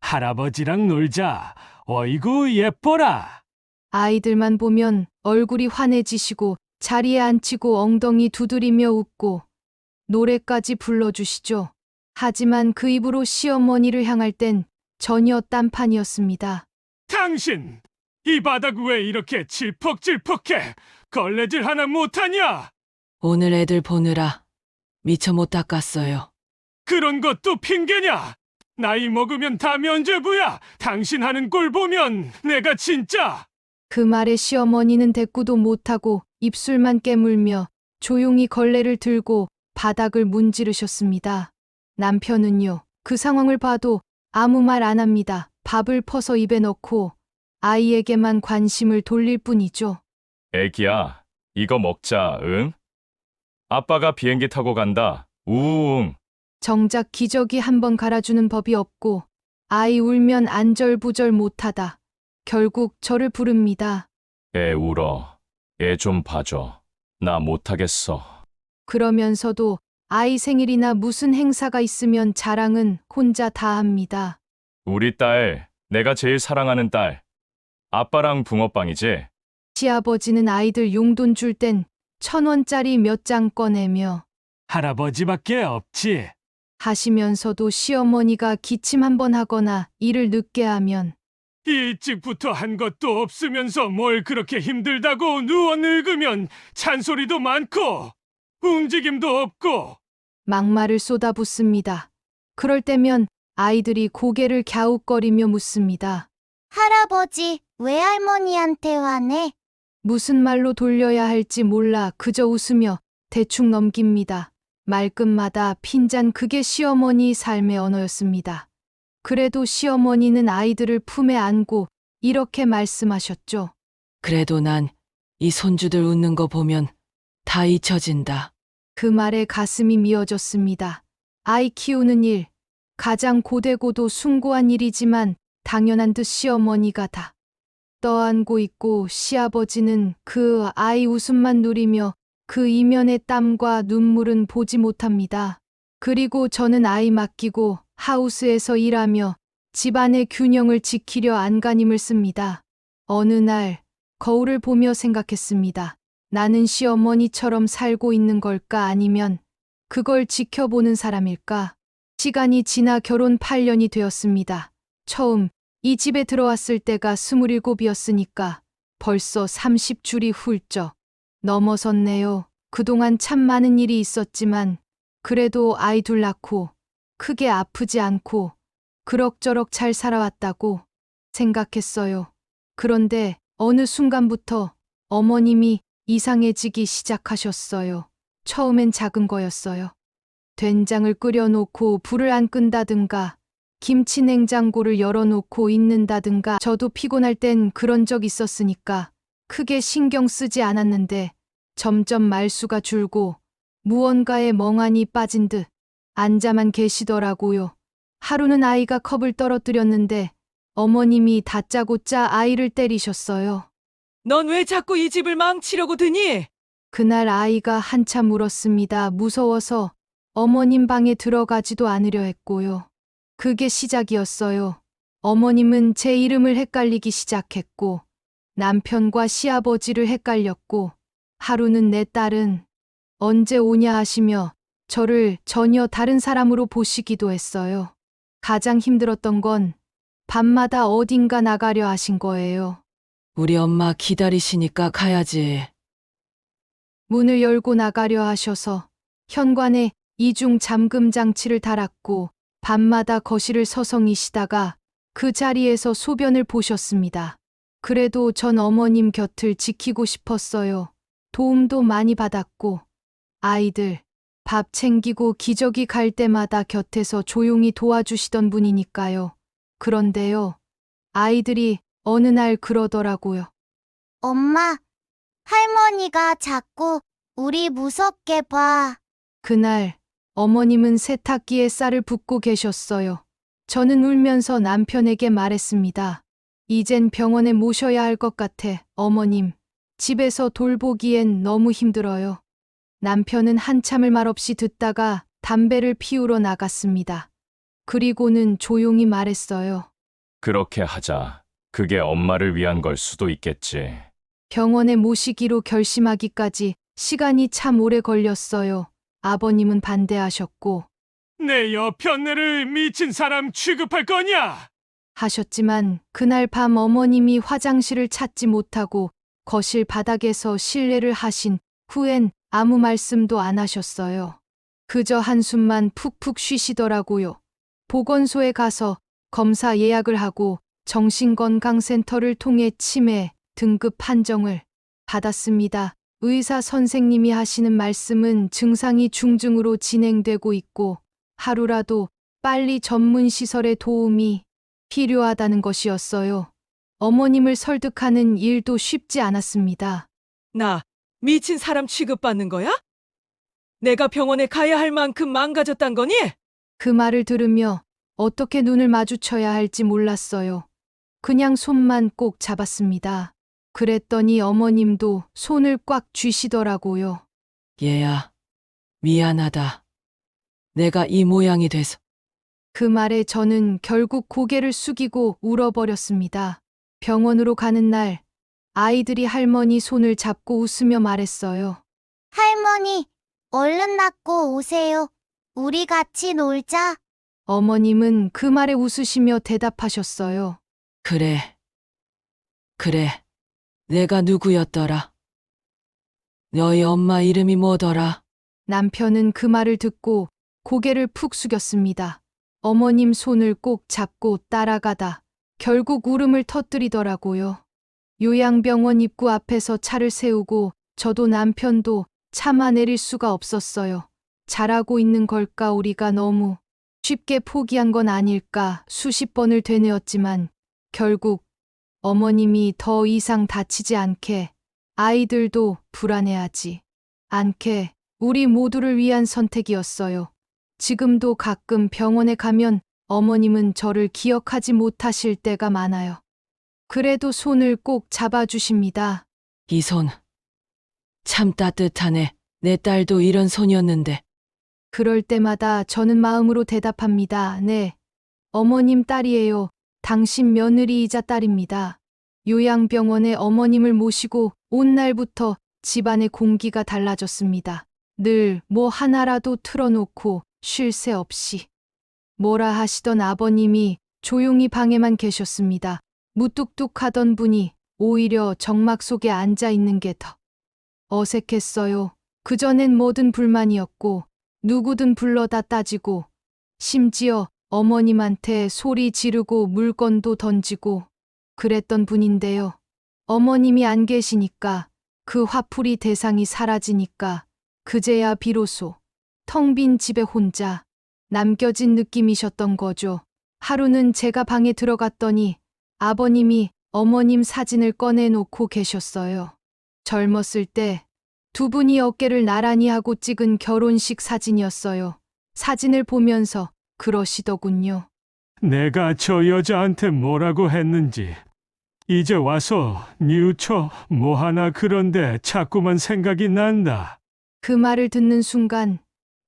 할아버지랑 놀자. 어이구, 예뻐라. 아이들만 보면 얼굴이 환해지시고 자리에 앉히고 엉덩이 두드리며 웃고 노래까지 불러주시죠. 하지만 그 입으로 시어머니를 향할 땐 전혀 딴판이었습니다. 당신, 이 바닥 왜 이렇게 질퍽질퍽해? 걸레질 하나 못하냐? 오늘 애들 보느라 미처 못 닦았어요. 그런 것도 핑계냐? 나이 먹으면 다 면죄부야. 당신 하는 꼴 보면 내가 진짜. 그 말에 시어머니는 대꾸도 못하고 입술만 깨물며 조용히 걸레를 들고 바닥을 문지르셨습니다. 남편은요, 그 상황을 봐도 아무 말 안 합니다. 밥을 퍼서 입에 넣고 아이에게만 관심을 돌릴 뿐이죠. 애기야, 이거 먹자, 응? 아빠가 비행기 타고 간다. 우웅. 정작 기저귀 한 번 갈아주는 법이 없고 아이 울면 안절부절 못하다. 결국 저를 부릅니다. 애 울어. 애 좀 봐줘. 나 못하겠어. 그러면서도 아이 생일이나 무슨 행사가 있으면 자랑은 혼자 다 합니다. 우리 딸, 내가 제일 사랑하는 딸. 아빠랑 붕어빵이지? 시아버지는 아이들 용돈 줄 땐 1,000원짜리 몇 장 꺼내며 할아버지밖에 없지. 하시면서도 시어머니가 기침 한 번 하거나 일을 늦게 하면 일찍부터 한 것도 없으면서 뭘 그렇게 힘들다고 누워 늙으면 잔소리도 많고 움직임도 없고. 막말을 쏟아붓습니다. 그럴 때면 아이들이 고개를 갸웃거리며 묻습니다. 할아버지, 외할머니한테 화내? 무슨 말로 돌려야 할지 몰라 그저 웃으며 대충 넘깁니다. 말끝마다 핀잔 그게 시어머니 삶의 언어였습니다. 그래도 시어머니는 아이들을 품에 안고 이렇게 말씀하셨죠. 그래도 난 이 손주들 웃는 거 보면 다 잊혀진다. 그 말에 가슴이 미어졌습니다. 아이 키우는 일, 가장 고되고도 숭고한 일이지만 당연한 듯 시어머니가 다 떠안고 있고 시아버지는 그 아이 웃음만 누리며 그 이면의 땀과 눈물은 보지 못합니다. 그리고 저는 아이 맡기고 하우스에서 일하며 집안의 균형을 지키려 안간힘을 씁니다. 어느 날 거울을 보며 생각했습니다. 나는 시어머니처럼 살고 있는 걸까 아니면 그걸 지켜보는 사람일까? 시간이 지나 결혼 8년이 되었습니다. 처음 이 집에 들어왔을 때가 27이었으니까 벌써 30줄이 훌쩍 넘어섰네요. 그동안 참 많은 일이 있었지만 그래도 아이 둘 낳고 크게 아프지 않고 그럭저럭 잘 살아왔다고 생각했어요. 그런데 어느 순간부터 어머님이 이상해지기 시작하셨어요. 처음엔 작은 거였어요. 된장을 끓여놓고 불을 안 끈다든가 김치 냉장고를 열어놓고 있는다든가 저도 피곤할 땐 그런 적 있었으니까 크게 신경 쓰지 않았는데 점점 말수가 줄고 무언가에 멍하니 빠진 듯 앉아만 계시더라고요. 하루는 아이가 컵을 떨어뜨렸는데 어머님이 다짜고짜 아이를 때리셨어요. 넌 왜 자꾸 이 집을 망치려고 드니? 그날 아이가 한참 울었습니다. 무서워서 어머님 방에 들어가지도 않으려 했고요. 그게 시작이었어요. 어머님은 제 이름을 헷갈리기 시작했고 남편과 시아버지를 헷갈렸고 하루는 내 딸은 언제 오냐 하시며 저를 전혀 다른 사람으로 보시기도 했어요. 가장 힘들었던 건 밤마다 어딘가 나가려 하신 거예요. 우리 엄마 기다리시니까 가야지. 문을 열고 나가려 하셔서 현관에 이중 잠금 장치를 달았고 밤마다 거실을 서성이시다가 그 자리에서 소변을 보셨습니다. 그래도 전 어머님 곁을 지키고 싶었어요. 도움도 많이 받았고 아이들 밥 챙기고 기저귀 갈 때마다 곁에서 조용히 도와주시던 분이니까요. 그런데요. 아이들이 어느 날 그러더라고요. 엄마, 할머니가 자꾸 우리 무섭게 봐. 그날 어머님은 세탁기에 쌀을 붓고 계셨어요. 저는 울면서 남편에게 말했습니다. 이젠 병원에 모셔야 할 것 같아, 어머님. 집에서 돌보기엔 너무 힘들어요. 남편은 한참을 말없이 듣다가 담배를 피우러 나갔습니다. 그리고는 조용히 말했어요. 그렇게 하자. 그게 엄마를 위한 걸 수도 있겠지. 병원에 모시기로 결심하기까지 시간이 참 오래 걸렸어요. 아버님은 반대하셨고 내 여편네를 미친 사람 취급할 거냐? 하셨지만 그날 밤 어머님이 화장실을 찾지 못하고 거실 바닥에서 실례를 하신 후엔 아무 말씀도 안 하셨어요. 그저 한숨만 푹푹 쉬시더라고요. 보건소에 가서 검사 예약을 하고 정신건강센터를 통해 치매 등급 판정을 받았습니다. 의사 선생님이 하시는 말씀은 증상이 중증으로 진행되고 있고 하루라도 빨리 전문 시설의 도움이 필요하다는 것이었어요. 어머님을 설득하는 일도 쉽지 않았습니다. 나 미친 사람 취급받는 거야? 내가 병원에 가야 할 만큼 망가졌단 거니? 그 말을 들으며 어떻게 눈을 마주쳐야 할지 몰랐어요. 그냥 손만 꼭 잡았습니다. 그랬더니 어머님도 손을 꽉 쥐시더라고요. 얘야, 미안하다. 내가 이 모양이 돼서. 그 말에 저는 결국 고개를 숙이고 울어버렸습니다. 병원으로 가는 날 아이들이 할머니 손을 잡고 웃으며 말했어요. 할머니, 얼른 낫고 오세요. 우리 같이 놀자. 어머님은 그 말에 웃으시며 대답하셨어요. 그래. 내가 누구였더라? 너희 엄마 이름이 뭐더라? 남편은 그 말을 듣고 고개를 푹 숙였습니다. 어머님 손을 꼭 잡고 따라가다 결국 울음을 터뜨리더라고요. 요양병원 입구 앞에서 차를 세우고 저도 남편도 참아내릴 수가 없었어요. 잘하고 있는 걸까 우리가 너무 쉽게 포기한 건 아닐까 수십 번을 되뇌었지만 결국 어머님이 더 이상 다치지 않게 아이들도 불안해하지 않게 우리 모두를 위한 선택이었어요. 지금도 가끔 병원에 가면 어머님은 저를 기억하지 못하실 때가 많아요. 그래도 손을 꼭 잡아주십니다. 이 손. 참 따뜻하네. 내 딸도 이런 손이었는데. 그럴 때마다 저는 마음으로 대답합니다. 네. 어머님 딸이에요. 당신 며느리이자 딸입니다. 요양병원에 어머님을 모시고 온 날부터 집안의 공기가 달라졌습니다. 늘 뭐 하나라도 틀어놓고 쉴 새 없이. 뭐라 하시던 아버님이 조용히 방에만 계셨습니다. 무뚝뚝하던 분이 오히려 정막 속에 앉아 있는 게 더 어색했어요. 그전엔 뭐든 불만이었고 누구든 불러다 따지고 심지어 어머님한테 소리 지르고 물건도 던지고 그랬던 분인데요. 어머님이 안 계시니까 그 화풀이 대상이 사라지니까 그제야 비로소 텅 빈 집에 혼자 남겨진 느낌이셨던 거죠. 하루는 제가 방에 들어갔더니 아버님이 어머님 사진을 꺼내놓고 계셨어요. 젊었을 때 두 분이 어깨를 나란히 하고 찍은 결혼식 사진이었어요. 사진을 보면서 그러시더군요. 내가 저 여자한테 뭐라고 했는지 이제 와서 뉘우쳐 뭐하나 그런데 자꾸만 생각이 난다. 그 말을 듣는 순간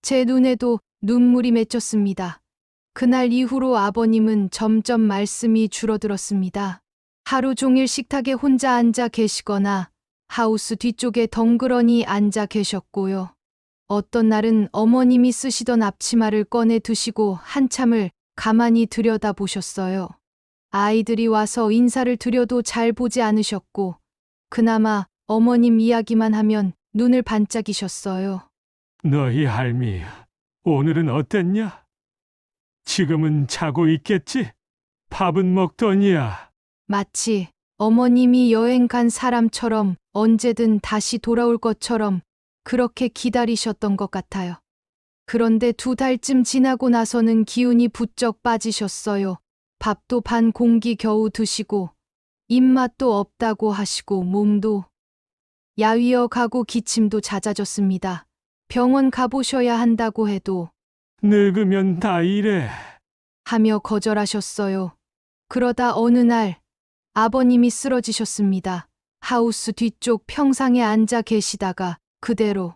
제 눈에도 눈물이 맺혔습니다. 그날 이후로 아버님은 점점 말씀이 줄어들었습니다. 하루 종일 식탁에 혼자 앉아 계시거나 하우스 뒤쪽에 덩그러니 앉아 계셨고요. 어떤 날은 어머님이 쓰시던 앞치마를 꺼내 드시고 한참을 가만히 들여다보셨어요. 아이들이 와서 인사를 드려도 잘 보지 않으셨고 그나마 어머님 이야기만 하면 눈을 반짝이셨어요. 너희 할미, 오늘은 어땠냐? 지금은 자고 있겠지? 밥은 먹더니야. 마치 어머님이 여행 간 사람처럼 언제든 다시 돌아올 것처럼 그렇게 기다리셨던 것 같아요. 그런데 2달쯤 지나고 나서는 기운이 부쩍 빠지셨어요. 밥도 반 공기 겨우 드시고 입맛도 없다고 하시고 몸도 야위어 가고 기침도 잦아졌습니다. 병원 가보셔야 한다고 해도 늙으면 다 이래. 하며 거절하셨어요. 그러다 어느 날 아버님이 쓰러지셨습니다. 하우스 뒤쪽 평상에 앉아 계시다가 그대로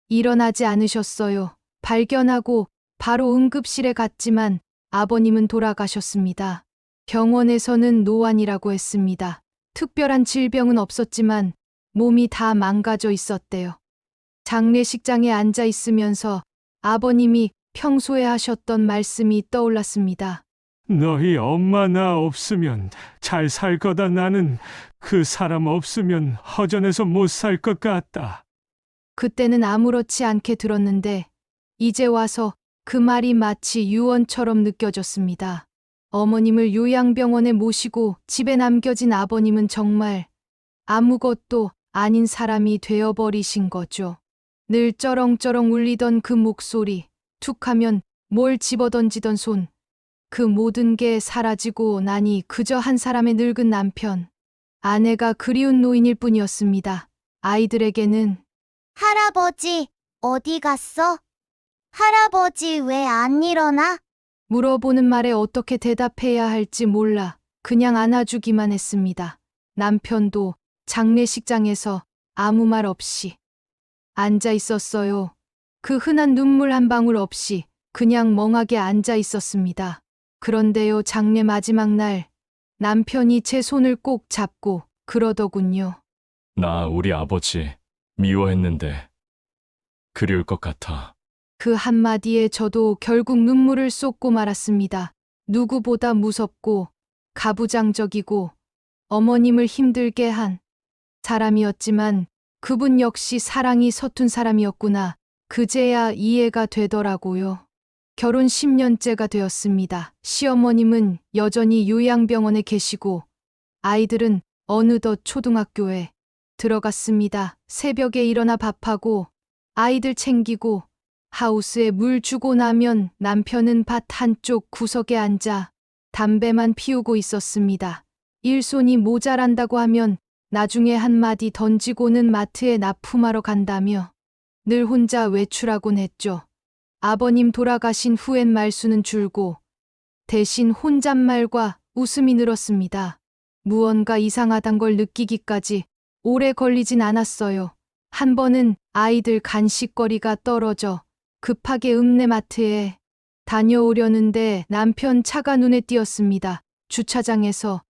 일어나지 않으셨어요. 발견하고 바로 응급실에 갔지만 아버님은 돌아가셨습니다. 병원에서는 노안이라고 했습니다. 특별한 질병은 없었지만 몸이 다 망가져 있었대요. 장례식장에 앉아 있으면서 아버님이 평소에 하셨던 말씀이 떠올랐습니다. 너희 엄마 나 없으면 잘 살 거다. 나는 그 사람 없으면 허전해서 못 살 것 같다. 그때는 아무렇지 않게 들었는데 이제 와서 그 말이 마치 유언처럼 느껴졌습니다. 어머님을 요양병원에 모시고 집에 남겨진 아버님은 정말 아무것도 아닌 사람이 되어버리신 거죠. 늘 쩌렁쩌렁 울리던 그 목소리, 툭하면 뭘 집어던지던 손, 그 모든 게 사라지고 나니 그저 한 사람의 늙은 남편, 아내가 그리운 노인일 뿐이었습니다. 아이들에게는 할아버지, 어디 갔어? 할아버지 왜 안 일어나? 물어보는 말에 어떻게 대답해야 할지 몰라 그냥 안아주기만 했습니다. 남편도 장례식장에서 아무 말 없이 앉아 있었어요. 그 흔한 눈물 한 방울 없이 그냥 멍하게 앉아 있었습니다. 그런데요, 장례 마지막 날 남편이 제 손을 꼭 잡고 그러더군요. 나 우리 아버지 미워했는데 그리울 것 같아. 그 한마디에 저도 결국 눈물을 쏟고 말았습니다. 누구보다 무섭고 가부장적이고 어머님을 힘들게 한 사람이었지만 그분 역시 사랑이 서툰 사람이었구나. 그제야 이해가 되더라고요. 결혼 10년째가 되었습니다. 시어머님은 여전히 요양병원에 계시고 아이들은 어느덧 초등학교에 들어갔습니다. 새벽에 일어나 밥하고 아이들 챙기고 하우스에 물 주고 나면 남편은 밭 한쪽 구석에 앉아 담배만 피우고 있었습니다. 일손이 모자란다고 하면 나중에 한마디 던지고는 마트에 납품하러 간다며 늘 혼자 외출하곤 했죠. 아버님 돌아가신 후엔 말수는 줄고 대신 혼잣말과 웃음이 늘었습니다. 무언가 이상하단 걸 느끼기까지 오래 걸리진 않았어요. 한 번은 아이들 간식거리가 떨어져 급하게 읍내마트에 다녀오려는데 남편 차가 눈에 띄었습니다. 주차장에서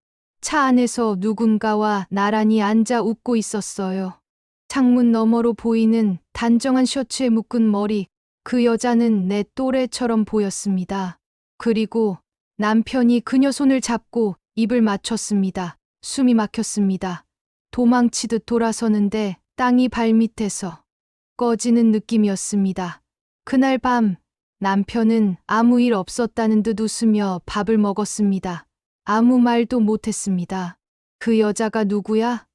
차 안에서 누군가와 나란히 앉아 웃고 있었어요. 창문 너머로 보이는 단정한 셔츠에 묶은 머리, 그 여자는 내 또래처럼 보였습니다. 그리고 남편이 그녀 손을 잡고 입을 맞췄습니다. 숨이 막혔습니다. 도망치듯 돌아서는데 땅이 발밑에서 꺼지는 느낌이었습니다. 그날 밤 남편은 아무 일 없었다는 듯 웃으며 밥을 먹었습니다. 아무 말도 못했습니다. 그 여자가 누구야?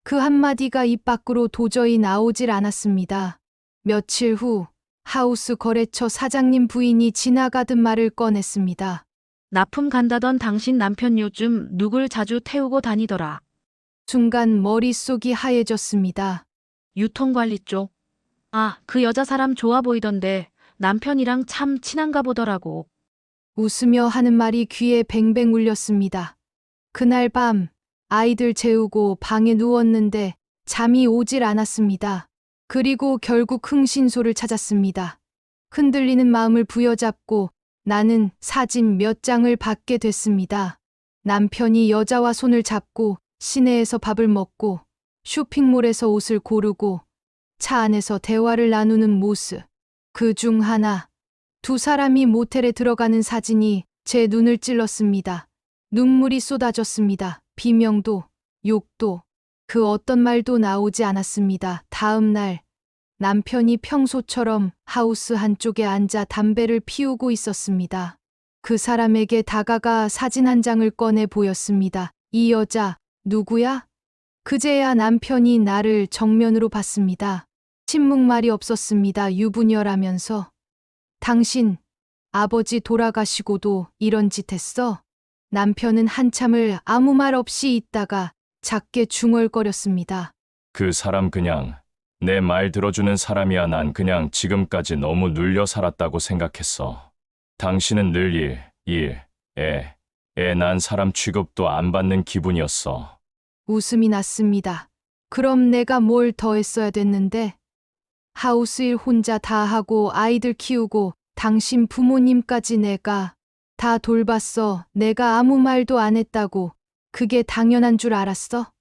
그 한마디가 입 밖으로 도저히 나오질 않았습니다. 며칠 후 하우스 거래처 사장님 부인이 지나가듯 말을 꺼냈습니다. 납품 간다던 당신 남편 요즘 누굴 자주 태우고 다니더라. 순간 머릿속이 하얘졌습니다. 유통관리 쪽. 아, 그 여자 사람 좋아 보이던데 남편이랑 참 친한가 보더라고. 웃으며 하는 말이 귀에 뱅뱅 울렸습니다. 그날 밤 아이들 재우고 방에 누웠는데 잠이 오질 않았습니다. 그리고 결국 흥신소를 찾았습니다. 흔들리는 마음을 부여잡고 나는 사진 몇 장을 받게 됐습니다. 남편이 여자와 손을 잡고 시내에서 밥을 먹고 쇼핑몰에서 옷을 고르고 차 안에서 대화를 나누는 모습. 그 중 하나, 두 사람이 모텔에 들어가는 사진이 제 눈을 찔렀습니다. 눈물이 쏟아졌습니다. 비명도, 욕도, 그 어떤 말도 나오지 않았습니다. 다음 날, 남편이 평소처럼 하우스 한쪽에 앉아 담배를 피우고 있었습니다. 그 사람에게 다가가 사진 한 장을 꺼내 보였습니다. 이 여자, 누구야? 그제야 남편이 나를 정면으로 봤습니다. 침묵말이 없었습니다. 유부녀라면서. 당신, 아버지 돌아가시고도 이런 짓 했어? 남편은 한참을 아무 말 없이 있다가 작게 중얼거렸습니다. 그 사람 그냥 내 말 들어주는 사람이야. 난 그냥 지금까지 너무 눌려 살았다고 생각했어. 당신은 늘 애 난 사람 취급도 안 받는 기분이었어. 웃음이 났습니다. 그럼 내가 뭘 더 했어야 됐는데? 하우스 일 혼자 다 하고 아이들 키우고 당신 부모님까지 내가 다 돌봤어. 내가 아무 말도 안 했다고 그게 당연한 줄 알았어?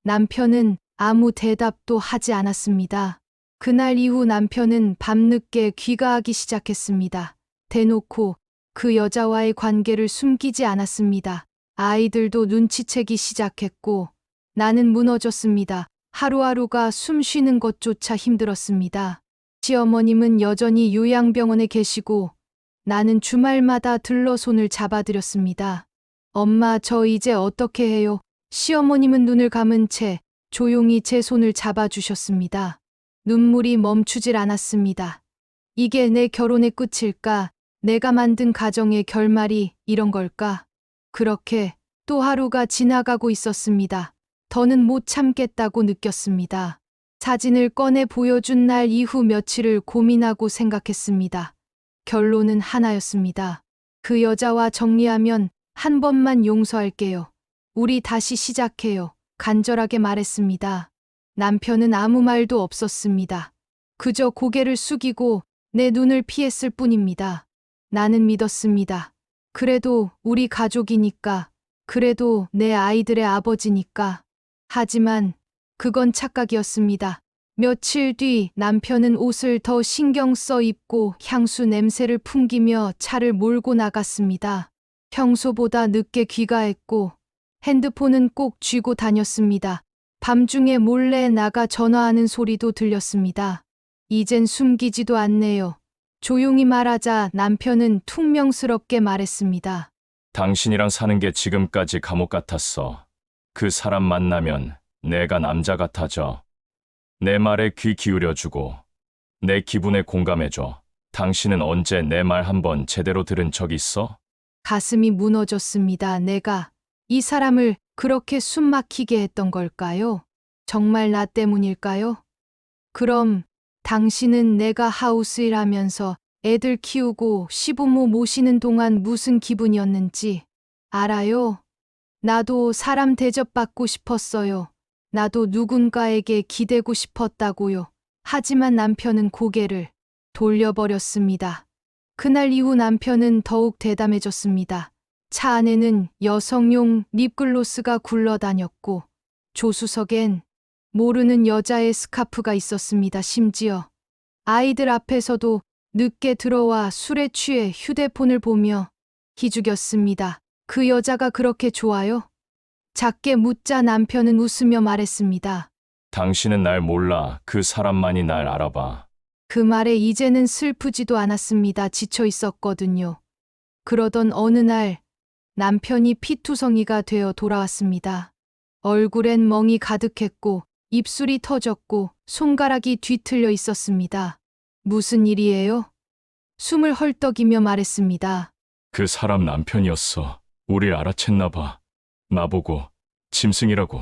남편은 아무 대답도 하지 않았습니다. 그날 이후 남편은 밤늦게 귀가하기 시작했습니다. 대놓고 그 여자와의 관계를 숨기지 않았습니다. 아이들도 눈치채기 시작했고 나는 무너졌습니다. 하루하루가 숨 쉬는 것조차 힘들었습니다. 시어머님은 여전히 요양병원에 계시고 나는 주말마다 들러 손을 잡아드렸습니다. 엄마, 저 이제 어떻게 해요? 시어머님은 눈을 감은 채 조용히 제 손을 잡아주셨습니다. 눈물이 멈추질 않았습니다. 이게 내 결혼의 끝일까? 내가 만든 가정의 결말이 이런 걸까? 그렇게 또 하루가 지나가고 있었습니다. 더는 못 참겠다고 느꼈습니다. 사진을 꺼내 보여준 날 이후 며칠을 고민하고 생각했습니다. 결론은 하나였습니다. 그 여자와 정리하면 한 번만 용서할게요. 우리 다시 시작해요. 간절하게 말했습니다. 남편은 아무 말도 없었습니다. 그저 고개를 숙이고 내 눈을 피했을 뿐입니다. 나는 믿었습니다. 그래도 우리 가족이니까, 그래도 내 아이들의 아버지니까. 하지만 그건 착각이었습니다. 며칠 뒤 남편은 옷을 더 신경 써 입고 향수 냄새를 풍기며 차를 몰고 나갔습니다. 평소보다 늦게 귀가했고 핸드폰은 꼭 쥐고 다녔습니다. 밤중에 몰래 나가 전화하는 소리도 들렸습니다. 이젠 숨기지도 않네요. 조용히 말하자 남편은 퉁명스럽게 말했습니다. 당신이랑 사는 게 지금까지 감옥 같았어. 그 사람 만나면 내가 남자 같아져. 내 말에 귀 기울여주고 내 기분에 공감해줘. 당신은 언제 내 말 한번 제대로 들은 적 있어? 가슴이 무너졌습니다. 내가 이 사람을 그렇게 숨막히게 했던 걸까요? 정말 나 때문일까요? 그럼 당신은 내가 하우스 일하면서 애들 키우고 시부모 모시는 동안 무슨 기분이었는지 알아요? 나도 사람 대접받고 싶었어요. 나도 누군가에게 기대고 싶었다고요. 하지만 남편은 고개를 돌려버렸습니다. 그날 이후 남편은 더욱 대담해졌습니다. 차 안에는 여성용 립글로스가 굴러다녔고 조수석엔 모르는 여자의 스카프가 있었습니다. 심지어 아이들 앞에서도 늦게 들어와 술에 취해 휴대폰을 보며 기죽였습니다. 그 여자가 그렇게 좋아요? 작게 묻자 남편은 웃으며 말했습니다. 당신은 날 몰라. 그 사람만이 날 알아봐. 그 말에 이제는 슬프지도 않았습니다. 지쳐 있었거든요. 그러던 어느 날 남편이 피투성이가 되어 돌아왔습니다. 얼굴엔 멍이 가득했고 입술이 터졌고 손가락이 뒤틀려 있었습니다. 무슨 일이에요? 숨을 헐떡이며 말했습니다. 그 사람 남편이었어. 우릴 알아챘나 봐. 나보고 짐승이라고.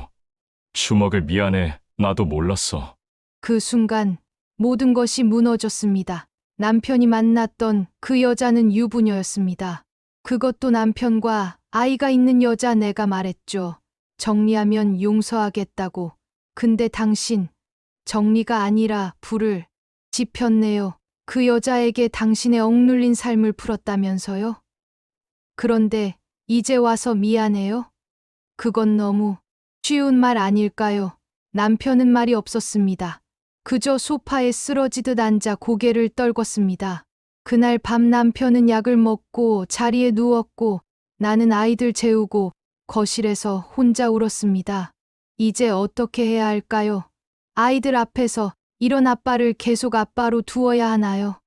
주먹을 미안해. 나도 몰랐어. 그 순간 모든 것이 무너졌습니다. 남편이 만났던 그 여자는 유부녀였습니다. 그것도 남편과 아이가 있는 여자. 내가 말했죠. 정리하면 용서하겠다고. 근데 당신 정리가 아니라 불을 지폈네요. 그 여자에게 당신의 억눌린 삶을 풀었다면서요? 그런데 이제 와서 미안해요? 그건 너무 쉬운 말 아닐까요? 남편은 말이 없었습니다. 그저 소파에 쓰러지듯 앉아 고개를 떨궜습니다. 그날 밤 남편은 약을 먹고 자리에 누웠고 나는 아이들 재우고 거실에서 혼자 울었습니다. 이제 어떻게 해야 할까요? 아이들 앞에서 이런 아빠를 계속 아빠로 두어야 하나요?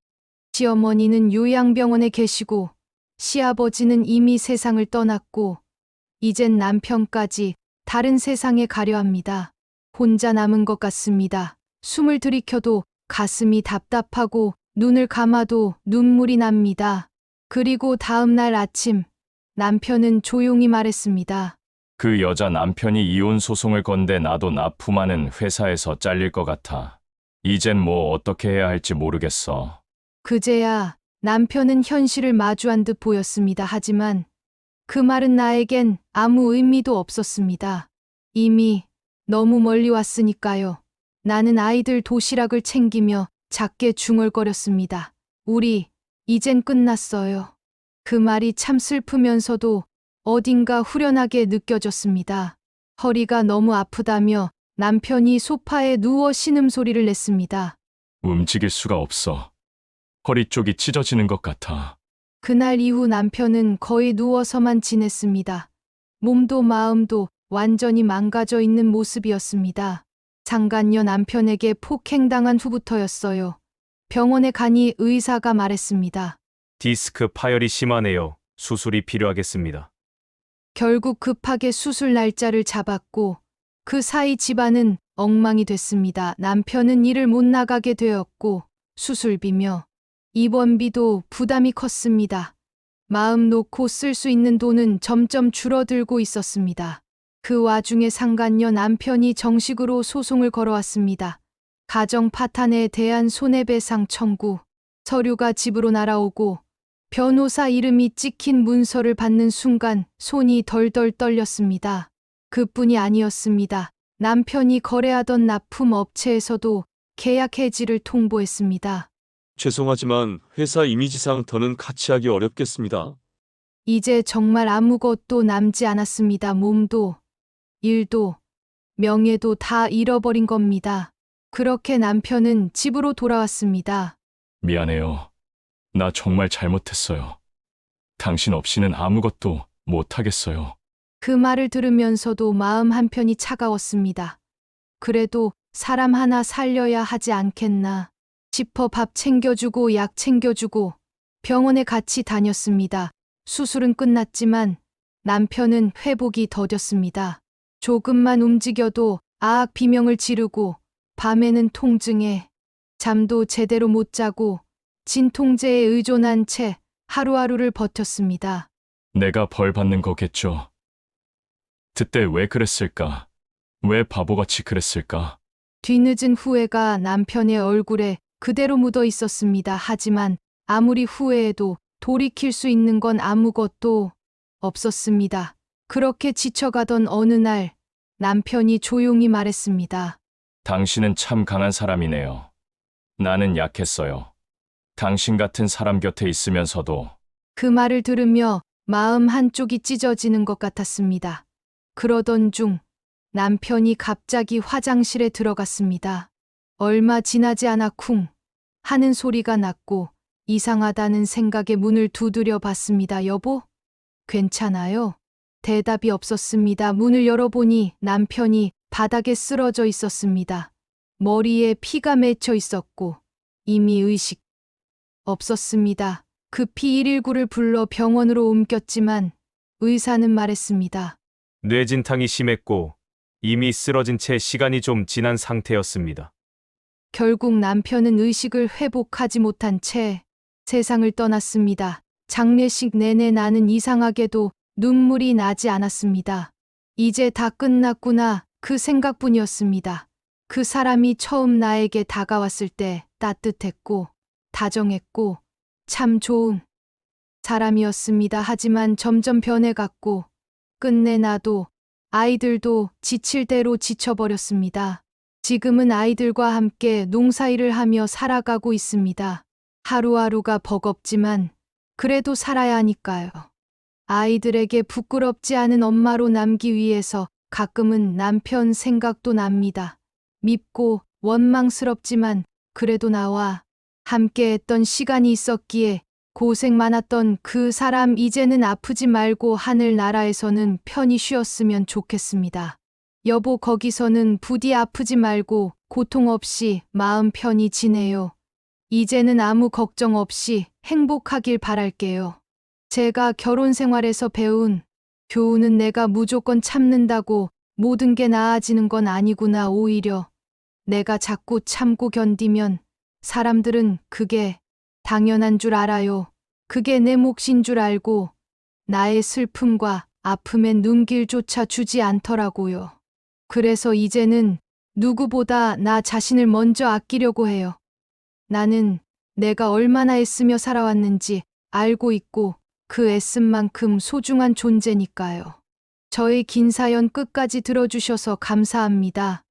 시어머니는 요양병원에 계시고 시아버지는 이미 세상을 떠났고 이젠 남편까지 다른 세상에 가려 합니다. 혼자 남은 것 같습니다. 숨을 들이켜도 가슴이 답답하고 눈을 감아도 눈물이 납니다. 그리고 다음 날 아침 남편은 조용히 말했습니다. 그 여자 남편이 이혼 소송을 건데 나도 납품하는 회사에서 잘릴 것 같아. 이젠 뭐 어떻게 해야 할지 모르겠어. 그제야 남편은 현실을 마주한 듯 보였습니다. 하지만 그 말은 나에겐 아무 의미도 없었습니다. 이미 너무 멀리 왔으니까요. 나는 아이들 도시락을 챙기며 작게 중얼거렸습니다. 우리 이젠 끝났어요. 그 말이 참 슬프면서도 어딘가 후련하게 느껴졌습니다. 허리가 너무 아프다며 남편이 소파에 누워 신음소리를 냈습니다. 움직일 수가 없어. 허리 쪽이 찢어지는 것 같아. 그날 이후 남편은 거의 누워서만 지냈습니다. 몸도 마음도 완전히 망가져 있는 모습이었습니다. 상간녀 남편에게 폭행당한 후부터였어요. 병원에 가니 의사가 말했습니다. 디스크 파열이 심하네요. 수술이 필요하겠습니다. 결국 급하게 수술 날짜를 잡았고 그 사이 집안은 엉망이 됐습니다. 남편은 일을 못 나가게 되었고 수술비며 입원비도 부담이 컸습니다. 마음 놓고 쓸 수 있는 돈은 점점 줄어들고 있었습니다. 그 와중에 상간녀 남편이 정식으로 소송을 걸어왔습니다. 가정 파탄에 대한 손해배상 청구, 서류가 집으로 날아오고 변호사 이름이 찍힌 문서를 받는 순간 손이 덜덜 떨렸습니다. 그뿐이 아니었습니다. 남편이 거래하던 납품 업체에서도 계약 해지를 통보했습니다. 죄송하지만 회사 이미지상 더는 같이 하기 어렵겠습니다. 이제 정말 아무것도 남지 않았습니다. 몸도, 일도, 명예도 다 잃어버린 겁니다. 그렇게 남편은 집으로 돌아왔습니다. 미안해요. 나 정말 잘못했어요. 당신 없이는 아무것도 못하겠어요. 그 말을 들으면서도 마음 한편이 차가웠습니다. 그래도 사람 하나 살려야 하지 않겠나 싶어 밥 챙겨주고 약 챙겨주고 병원에 같이 다녔습니다. 수술은 끝났지만 남편은 회복이 더뎠습니다. 조금만 움직여도 아악 비명을 지르고 밤에는 통증에 잠도 제대로 못 자고 진통제에 의존한 채 하루하루를 버텼습니다. 내가 벌 받는 거겠죠. 그때 왜 그랬을까? 왜 바보같이 그랬을까? 뒤늦은 후회가 남편의 얼굴에 그대로 묻어 있었습니다. 하지만 아무리 후회해도 돌이킬 수 있는 건 아무것도 없었습니다. 그렇게 지쳐가던 어느 날 남편이 조용히 말했습니다. 당신은 참 강한 사람이네요. 나는 약했어요. 당신 같은 사람 곁에 있으면서도 그 말을 들으며 마음 한쪽이 찢어지는 것 같았습니다. 그러던 중 남편이 갑자기 화장실에 들어갔습니다. 얼마 지나지 않아 쿵 하는 소리가 났고 이상하다는 생각에 문을 두드려 봤습니다. 여보? 괜찮아요? 대답이 없었습니다. 문을 열어보니 남편이 바닥에 쓰러져 있었습니다. 머리에 피가 맺혀 있었고 이미 의식 없었습니다. 급히 119를 불러 병원으로 옮겼지만 의사는 말했습니다. 뇌진탕이 심했고 이미 쓰러진 채 시간이 좀 지난 상태였습니다. 결국 남편은 의식을 회복하지 못한 채 세상을 떠났습니다. 장례식 내내 나는 이상하게도 눈물이 나지 않았습니다. 이제 다 끝났구나 그 생각뿐이었습니다. 그 사람이 처음 나에게 다가왔을 때 따뜻했고 다정했고 참 좋은 사람이었습니다. 하지만 점점 변해갔고 끝내 나도 아이들도 지칠 대로 지쳐버렸습니다. 지금은 아이들과 함께 농사일을 하며 살아가고 있습니다. 하루하루가 버겁지만 그래도 살아야 하니까요. 아이들에게 부끄럽지 않은 엄마로 남기 위해서 가끔은 남편 생각도 납니다. 밉고 원망스럽지만 그래도 나와 함께했던 시간이 있었기에 고생 많았던 그 사람 이제는 아프지 말고 하늘나라에서는 편히 쉬었으면 좋겠습니다. 여보 거기서는 부디 아프지 말고 고통 없이 마음 편히 지내요. 이제는 아무 걱정 없이 행복하길 바랄게요. 제가 결혼 생활에서 배운 교훈은 내가 무조건 참는다고 모든 게 나아지는 건 아니구나. 오히려 내가 자꾸 참고 견디면 사람들은 그게 당연한 줄 알아요. 그게 내 몫인 줄 알고 나의 슬픔과 아픔엔 눈길조차 주지 않더라고요. 그래서 이제는 누구보다 나 자신을 먼저 아끼려고 해요. 나는 내가 얼마나 애쓰며 살아왔는지 알고 있고 그 애쓴 만큼 소중한 존재니까요. 저의 긴 사연 끝까지 들어주셔서 감사합니다.